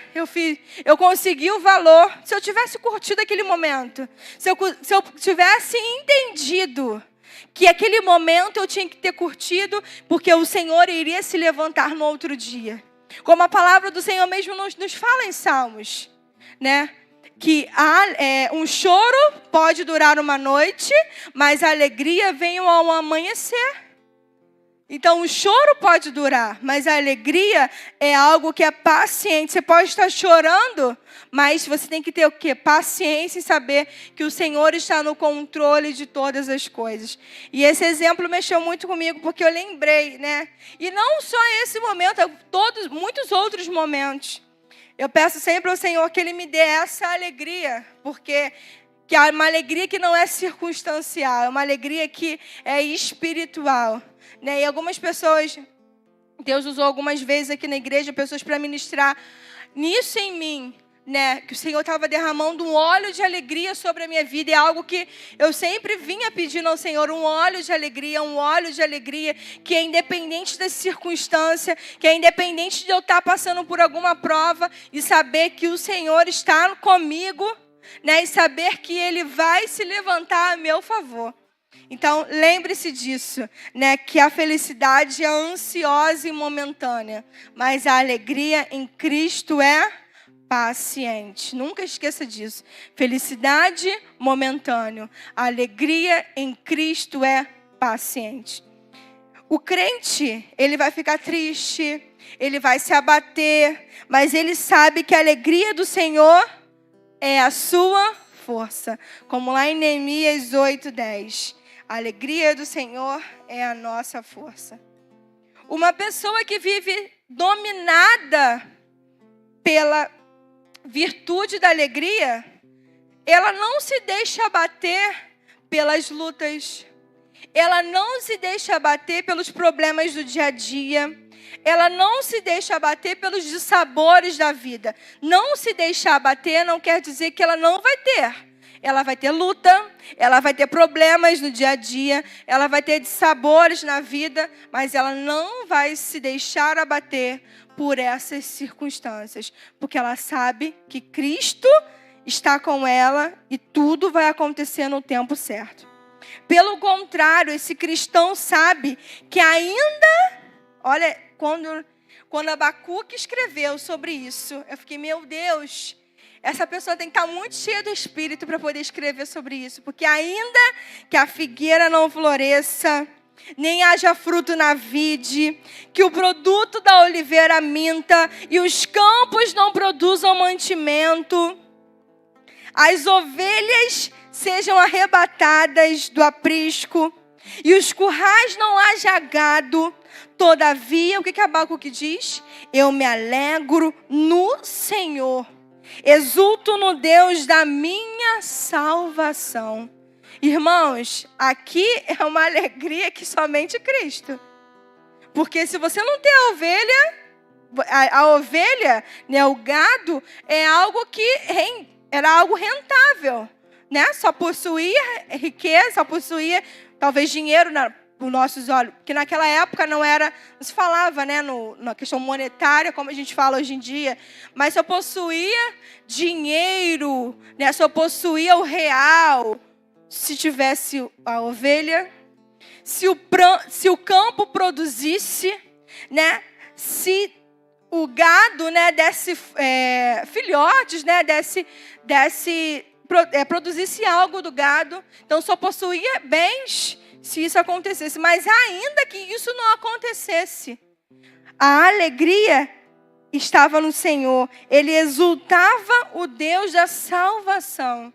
B: eu consegui o valor. Se eu tivesse curtido aquele momento, se eu tivesse entendido que aquele momento eu tinha que ter curtido, porque o Senhor iria se levantar no outro dia. Como a palavra do Senhor mesmo nos fala em Salmos, né? Que um choro pode durar uma noite, mas a alegria vem ao amanhecer. Então, o choro pode durar, mas a alegria é algo que é paciente. Você pode estar chorando, mas você tem que ter o quê? Paciência em saber que o Senhor está no controle de todas as coisas. E esse exemplo mexeu muito comigo, porque eu lembrei, né? E não só esse momento, muitos outros momentos. Eu peço sempre ao Senhor que Ele me dê essa alegria, porque que é uma alegria que não é circunstancial, é uma alegria que é espiritual. Né? E algumas pessoas, Deus usou algumas vezes aqui na igreja, pessoas para ministrar nisso em mim, né? Que o Senhor estava derramando um óleo de alegria sobre a minha vida. É algo que eu sempre vinha pedindo ao Senhor, um óleo de alegria, que é independente das circunstâncias, que é independente de eu estar passando por alguma prova e saber que o Senhor está comigo, né? E saber que Ele vai se levantar a meu favor. Então, lembre-se disso, né? Que a felicidade é ansiosa e momentânea, mas a alegria em Cristo é paciente. Nunca esqueça disso. Felicidade momentânea, a alegria em Cristo é paciente. O crente, ele vai ficar triste, ele vai se abater, mas ele sabe que a alegria do Senhor é a sua força. Como lá em Neemias 8:10. A alegria do Senhor é a nossa força. Uma pessoa que vive dominada pela virtude da alegria, ela não se deixa abater pelas lutas, ela não se deixa abater pelos problemas do dia a dia, ela não se deixa abater pelos dissabores da vida. Não se deixar abater não quer dizer que ela não vai ter. Ela vai ter luta, ela vai ter problemas no dia a dia, ela vai ter dissabores na vida, mas ela não vai se deixar abater por essas circunstâncias, porque ela sabe que Cristo está com ela e tudo vai acontecer no tempo certo. Pelo contrário, esse cristão sabe que ainda, olha, quando Abacuque escreveu sobre isso, eu fiquei, meu Deus, essa pessoa tem que estar muito cheia do Espírito para poder escrever sobre isso. Porque ainda que a figueira não floresça, nem haja fruto na vide, que o produto da oliveira minta e os campos não produzam mantimento, as ovelhas sejam arrebatadas do aprisco e os currais não haja gado, todavia, o que Abacuque diz? Eu me alegro no Senhor. Exulto no Deus da minha salvação. Irmãos, aqui é uma alegria que somente Cristo. Porque se você não tem a ovelha, né, o gado, é algo que era algo rentável, né? Só possuía riqueza, só possuía talvez dinheiro nos nossos olhos, porque naquela época não se falava, né, na questão monetária, como a gente fala hoje em dia, mas só possuía dinheiro, né, só possuía o real, se tivesse a ovelha, se o campo produzisse, né? Se o gado, né, desse filhotes, né, produzisse algo do gado. Então, só possuía bens se isso acontecesse. Mas ainda que isso não acontecesse, a alegria estava no Senhor. Ele exultava o Deus da salvação.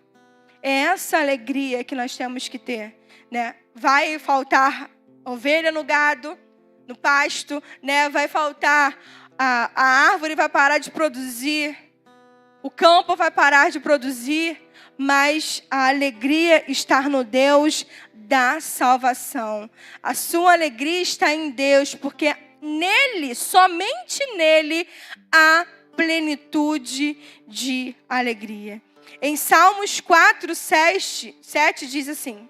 B: É essa alegria que nós temos que ter, né? Vai faltar ovelha no gado, no pasto, né? Vai faltar a árvore, vai parar de produzir, o campo vai parar de produzir, mas a alegria está no Deus da salvação. A sua alegria está em Deus, porque nele, somente nele, há plenitude de alegria. Em Salmos 4, 7 diz assim: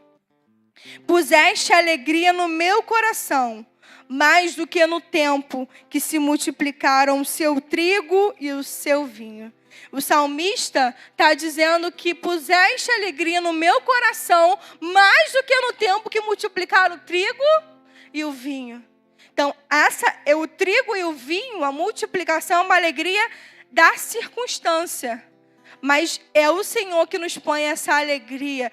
B: puseste alegria no meu coração, mais do que no tempo que se multiplicaram o seu trigo e o seu vinho. O salmista está dizendo que puseste alegria no meu coração, mais do que no tempo que multiplicaram o trigo e o vinho. Então, o trigo e o vinho, a multiplicação é uma alegria da circunstância. Mas é o Senhor que nos põe essa alegria.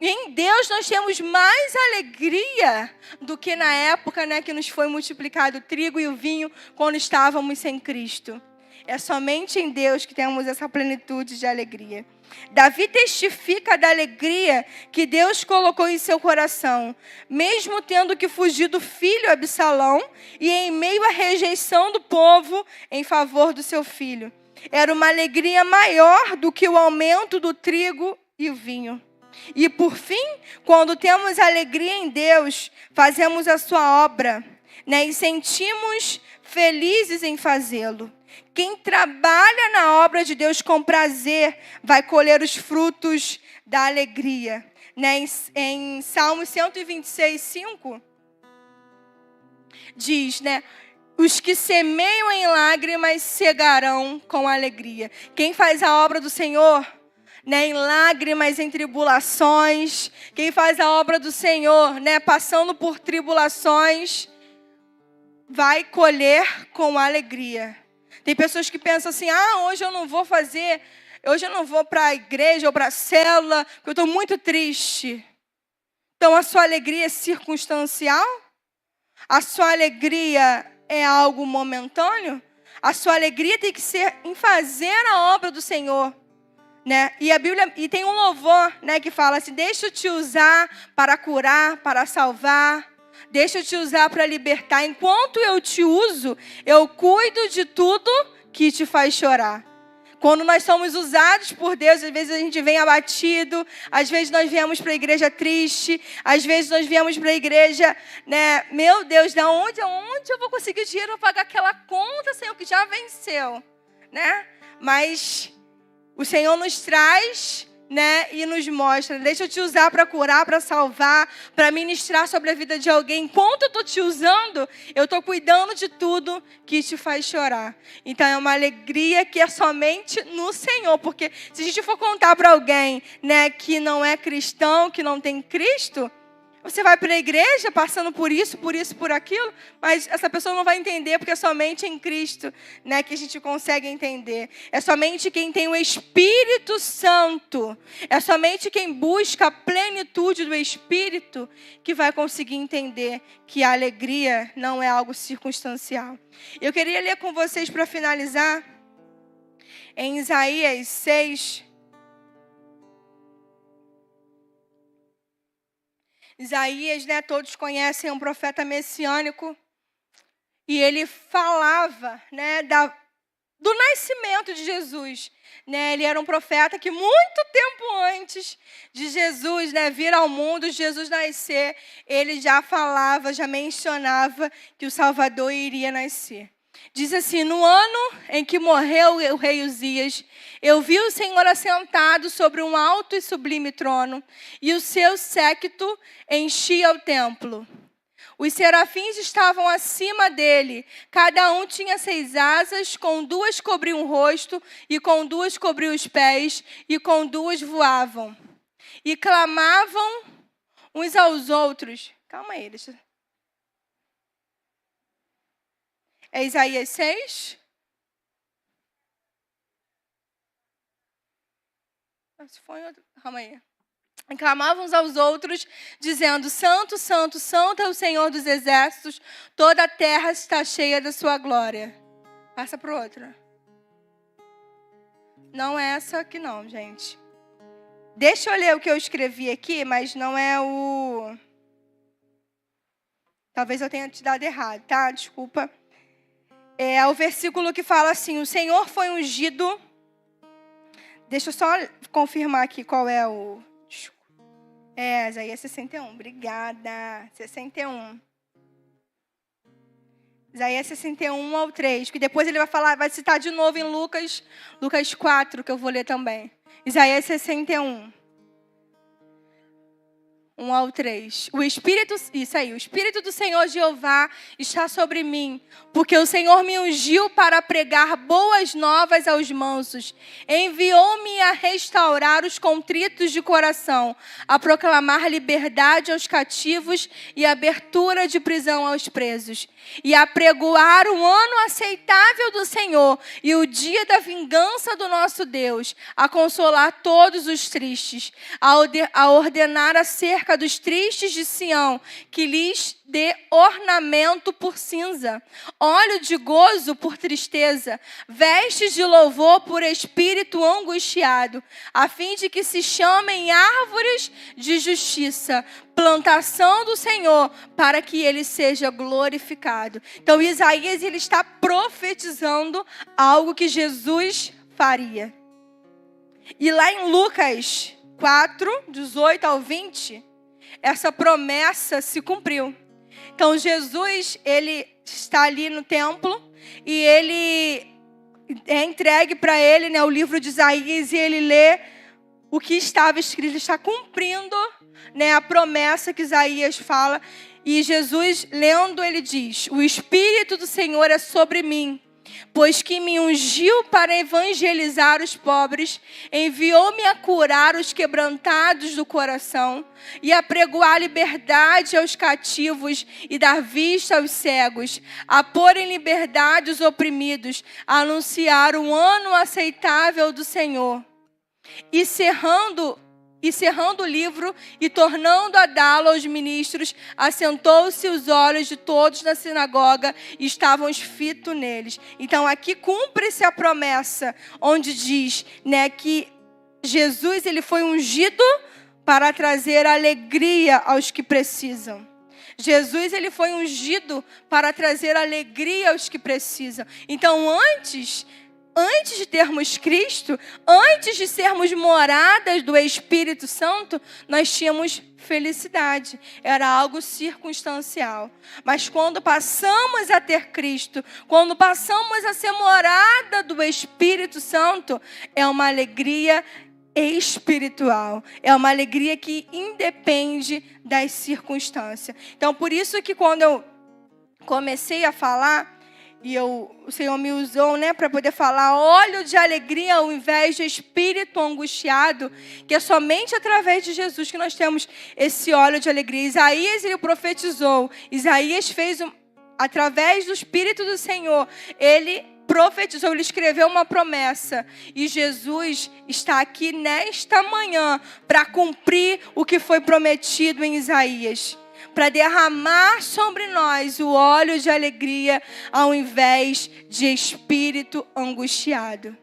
B: Em Deus nós temos mais alegria do que na época, né, que nos foi multiplicado o trigo e o vinho quando estávamos sem Cristo. É somente em Deus que temos essa plenitude de alegria. Davi testifica da alegria que Deus colocou em seu coração, mesmo tendo que fugir do filho Absalão e em meio à rejeição do povo em favor do seu filho. Era uma alegria maior do que o aumento do trigo e o vinho. E por fim, quando temos alegria em Deus, fazemos a sua obra, né, e sentimos felizes em fazê-lo. Quem trabalha na obra de Deus com prazer vai colher os frutos da alegria. Né? Em Salmos 126, 5, diz, né? Os que semeiam em lágrimas cegarão com alegria. Quem faz a obra do Senhor, né, em lágrimas, em tribulações, quem faz a obra do Senhor, né, passando por tribulações, vai colher com alegria. Tem pessoas que pensam assim: hoje eu não vou para a igreja ou para a célula, porque eu estou muito triste. Então a sua alegria é circunstancial? A sua alegria é algo momentâneo? A sua alegria tem que ser em fazer a obra do Senhor. Né? E a Bíblia, e tem um louvor, né, que fala assim: deixa eu te usar para curar, para salvar. Deixa eu te usar para libertar. Enquanto eu te uso, eu cuido de tudo que te faz chorar. Quando nós somos usados por Deus, às vezes a gente vem abatido, às vezes nós viemos para a igreja triste, às vezes nós viemos para a igreja, né? Meu Deus, aonde eu vou conseguir dinheiro para pagar aquela conta, Senhor, que já venceu, né? Mas o Senhor nos traz, né, e nos mostra: deixa eu te usar para curar, para salvar, para ministrar sobre a vida de alguém. Enquanto eu estou te usando, eu estou cuidando de tudo que te faz chorar. Então é uma alegria que é somente no Senhor. Porque se a gente for contar para alguém, né, que não é cristão, que não tem Cristo, você vai para a igreja passando por isso, por aquilo, mas essa pessoa não vai entender, porque é somente em Cristo, né, que a gente consegue entender. É somente quem tem o Espírito Santo, é somente quem busca a plenitude do Espírito que vai conseguir entender que a alegria não é algo circunstancial. Eu queria ler com vocês para finalizar, em Isaías 6. Isaías, né, todos conhecem, é um profeta messiânico, e ele falava, né, do nascimento de Jesus. Né? Ele era um profeta que muito tempo antes de Jesus, né, vir ao mundo, de Jesus nascer, ele já falava, já mencionava que o Salvador iria nascer. Diz assim: no ano em que morreu o rei Uzias, eu vi o Senhor assentado sobre um alto e sublime trono, e o seu séquito enchia o templo. Os serafins estavam acima dele, cada um tinha 6 asas, com 2 cobriam o rosto, e com 2 cobriam os pés, e com 2 voavam. e clamavam uns aos outros. Calma aí, deixa. É Isaías 6. Se foi outro. Calma aí. E clamavam uns aos outros, dizendo: Santo, Santo, Santo é o Senhor dos Exércitos, toda a terra está cheia da sua glória. Passa para o outro. Não é essa aqui não, gente. Deixa eu ler o que eu escrevi aqui, mas não é o... Talvez eu tenha te dado errado, tá? Desculpa. É o versículo que fala assim: o Senhor foi ungido... Deixa eu só confirmar aqui qual é o... É, Isaías 61. Obrigada. 61. Isaías 61 ao 3. Que depois ele vai falar, vai citar de novo em Lucas 4, que eu vou ler também. Isaías 61. 1 ao 3. O Espírito do Senhor Jeová está sobre mim, porque o Senhor me ungiu para pregar boas novas aos mansos. Enviou-me a restaurar os contritos de coração, a proclamar liberdade aos cativos e abertura de prisão aos presos, e a pregoar o ano aceitável do Senhor e o dia da vingança do nosso Deus, a consolar todos os tristes, a ordenar acerca dos tristes de Sião, que lhes dê ornamento por cinza, óleo de gozo por tristeza, vestes de louvor por espírito angustiado, a fim de que se chamem árvores de justiça, plantação do Senhor, para que ele seja glorificado. Então Isaías, ele está profetizando algo que Jesus faria. E lá em Lucas 4, 18 ao 20, essa promessa se cumpriu. Então Jesus, ele está ali no templo e ele é entregue para ele, né, o livro de Isaías, e ele lê o que estava escrito. Ele está cumprindo, né, a promessa que Isaías fala. E Jesus, lendo, ele diz: o Espírito do Senhor é sobre mim, pois que me ungiu para evangelizar os pobres, enviou-me a curar os quebrantados do coração e a pregoar liberdade aos cativos e dar vista aos cegos, a pôr em liberdade os oprimidos, a anunciar um ano aceitável do Senhor. E cerrando o livro e tornando a dá-lo aos ministros, assentou-se os olhos de todos na sinagoga e estavam fitos neles. Então aqui cumpre-se a promessa, onde diz, né, que Jesus, ele foi ungido para trazer alegria aos que precisam. Jesus, ele foi ungido para trazer alegria aos que precisam. Então antes de termos Cristo, antes de sermos moradas do Espírito Santo, nós tínhamos felicidade. Era algo circunstancial. Mas quando passamos a ter Cristo, quando passamos a ser morada do Espírito Santo, é uma alegria espiritual. É uma alegria que independe das circunstâncias. Então, por isso que quando eu comecei a falar, e o Senhor me usou, né, para poder falar óleo de alegria ao invés de espírito angustiado, que é somente através de Jesus que nós temos esse óleo de alegria. Isaías, ele profetizou. Isaías fez, através do Espírito do Senhor, ele profetizou, ele escreveu uma promessa. E Jesus está aqui nesta manhã para cumprir o que foi prometido em Isaías, para derramar sobre nós o óleo de alegria ao invés de espírito angustiado.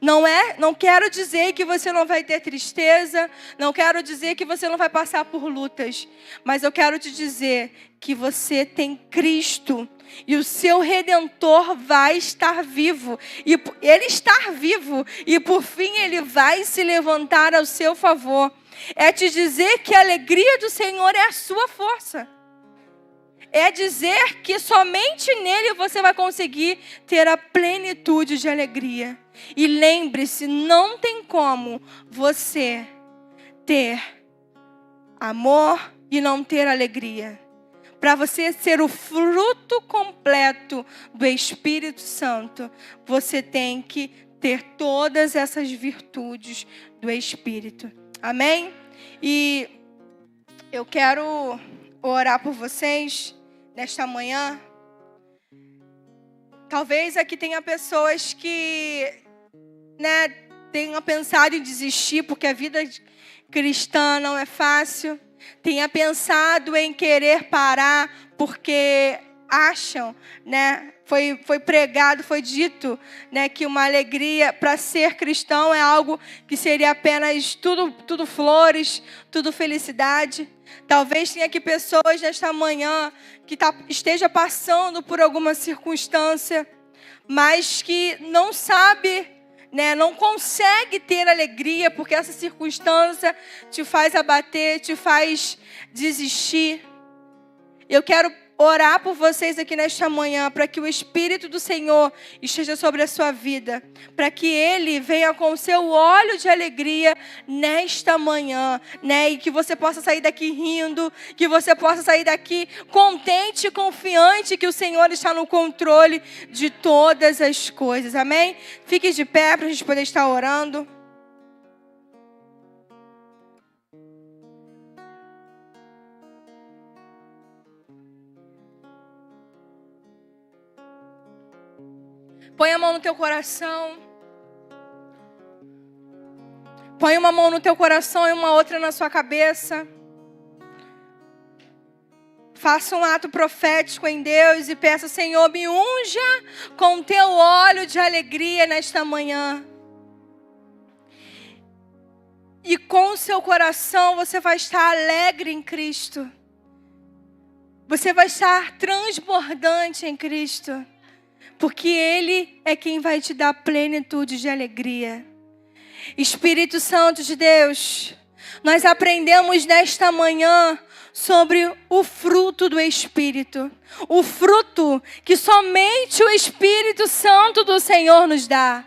B: Não quero dizer que você não vai ter tristeza, não quero dizer que você não vai passar por lutas, mas eu quero te dizer que você tem Cristo e o seu Redentor vai estar vivo. E ele está vivo e por fim ele vai se levantar ao seu favor. É te dizer que a alegria do Senhor é a sua força. É dizer que somente nele você vai conseguir ter a plenitude de alegria. E lembre-se, não tem como você ter amor e não ter alegria. Para você ser o fruto completo do Espírito Santo, você tem que ter todas essas virtudes do Espírito. Amém? E eu quero orar por vocês nesta manhã. Talvez aqui tenha pessoas que, tenham pensado em desistir porque a vida cristã não é fácil. Tenha pensado em querer parar porque acham, foi pregado, foi dito, que uma alegria para ser cristão é algo que seria apenas tudo flores, tudo felicidade. Talvez tenha aqui pessoas nesta manhã que esteja passando por alguma circunstância, mas que não sabe, não consegue ter alegria porque essa circunstância te faz abater, te faz desistir. Eu quero orar por vocês aqui nesta manhã, para que o Espírito do Senhor esteja sobre a sua vida, para que Ele venha com o seu óleo de alegria nesta manhã, e que você possa sair daqui rindo, que você possa sair daqui contente e confiante que o Senhor está no controle de todas as coisas, amém? Fique de pé para a gente poder estar orando. Põe a mão no teu coração. Põe uma mão no teu coração e uma outra na sua cabeça. Faça um ato profético em Deus e peça: Senhor, me unja com o teu óleo de alegria nesta manhã. E com o seu coração você vai estar alegre em Cristo. Você vai estar transbordante em Cristo. Porque Ele é quem vai te dar plenitude de alegria. Espírito Santo de Deus, nós aprendemos nesta manhã sobre o fruto do Espírito. O fruto que somente o Espírito Santo do Senhor nos dá.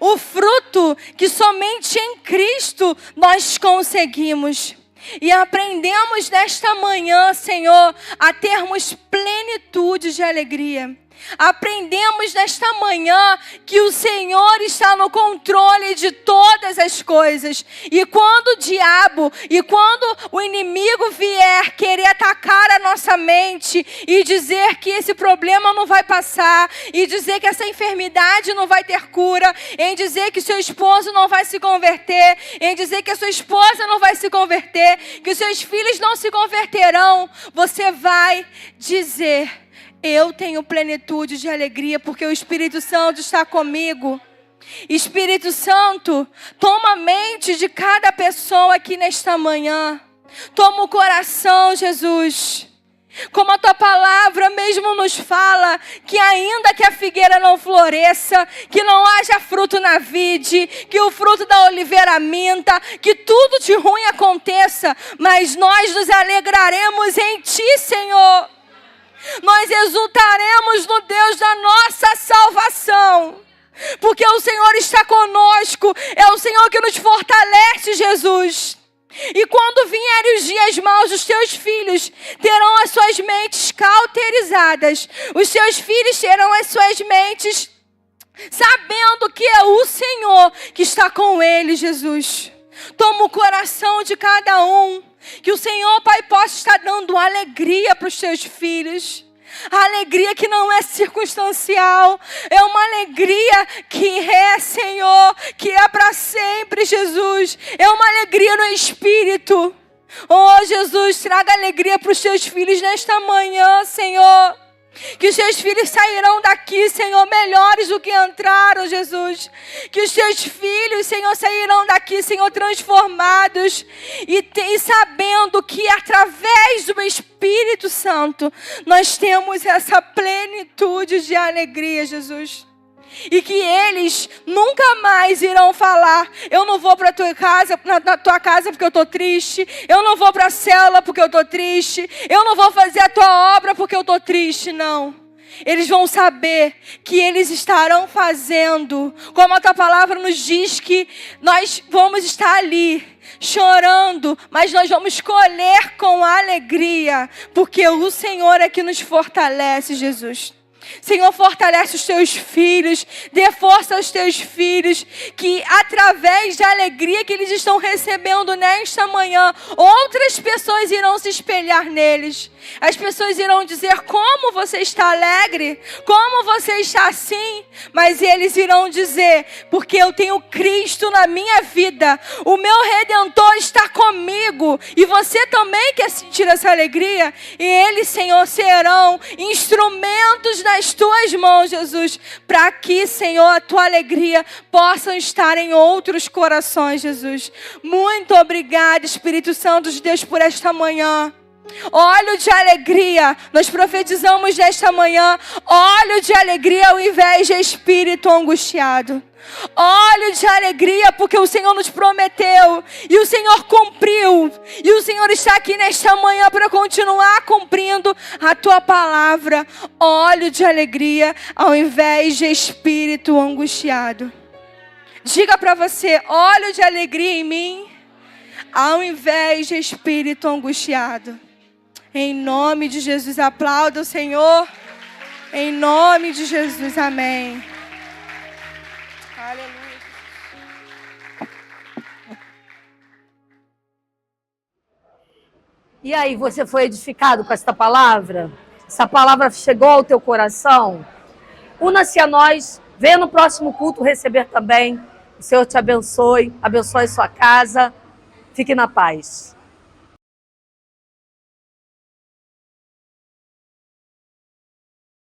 B: O fruto que somente em Cristo nós conseguimos. E aprendemos nesta manhã, Senhor, a termos plenitude de alegria. Aprendemos nesta manhã que o Senhor está no controle de todas as coisas. E quando o diabo e quando o inimigo vier querer atacar a nossa mente e dizer que esse problema não vai passar, e dizer que essa enfermidade não vai ter cura, em dizer que seu esposo não vai se converter, em dizer que a sua esposa não vai se converter, que os seus filhos não se converterão, você vai dizer: eu tenho plenitude de alegria porque o Espírito Santo está comigo. Espírito Santo, toma a mente de cada pessoa aqui nesta manhã. Toma o coração, Jesus. Como a tua palavra mesmo nos fala, que ainda que a figueira não floresça, que não haja fruto na vide, que o fruto da oliveira minta, que tudo de ruim aconteça, mas nós nos alegraremos em ti, Senhor. Nós exultaremos no Deus da nossa salvação, porque o Senhor está conosco, é o Senhor que nos fortalece, Jesus. E quando vierem os dias maus, os teus filhos terão as suas mentes cauterizadas, os teus filhos terão as suas mentes sabendo que é o Senhor que está com eles, Jesus. Toma o coração de cada um. Que o Senhor, Pai, possa estar dando alegria para os teus filhos. A alegria que não é circunstancial. É uma alegria que é, Senhor, que é para sempre, Jesus. É uma alegria no Espírito. Oh, Jesus, traga alegria para os teus filhos nesta manhã, Senhor. Que os teus filhos sairão daqui, Senhor, melhores do que entraram, Jesus. Que os teus filhos, Senhor, sairão daqui, Senhor, transformados. E sabendo que através do Espírito Santo, nós temos essa plenitude de alegria, Jesus. E que eles nunca mais irão falar: eu não vou para tua casa, na tua casa porque eu estou triste. Eu não vou para a célula porque eu estou triste. Eu não vou fazer a tua obra porque eu estou triste. Não. Eles vão saber que eles estarão fazendo, como a tua palavra nos diz, que nós vamos estar ali chorando, mas nós vamos colher com alegria, porque o Senhor é que nos fortalece, Jesus. Senhor, fortalece os teus filhos, dê força aos teus filhos, que através da alegria que eles estão recebendo nesta manhã, outras pessoas irão se espelhar neles. As pessoas irão dizer: como você está alegre, como você está assim, mas eles irão dizer: porque eu tenho Cristo na minha vida, o meu Redentor está comigo, e você também quer sentir essa alegria? E eles, Senhor, serão instrumentos nas tuas mãos, Jesus, para que, Senhor, a tua alegria possa estar em outros corações, Jesus. Muito obrigada, Espírito Santo de Deus, por esta manhã. Óleo de alegria, nós profetizamos nesta manhã, óleo de alegria ao invés de espírito angustiado. Óleo de alegria, porque o Senhor nos prometeu e o Senhor cumpriu, e o Senhor está aqui nesta manhã para continuar cumprindo a tua palavra. Óleo de alegria ao invés de espírito angustiado. Diga para você: óleo de alegria em mim ao invés de espírito angustiado. Em nome de Jesus, aplauda o Senhor. Em nome de Jesus, amém. Aleluia.
C: E aí, você foi edificado com esta palavra? Essa palavra chegou ao teu coração? Una-se a nós, venha no próximo culto receber também. O Senhor te abençoe, abençoe sua casa. Fique na paz.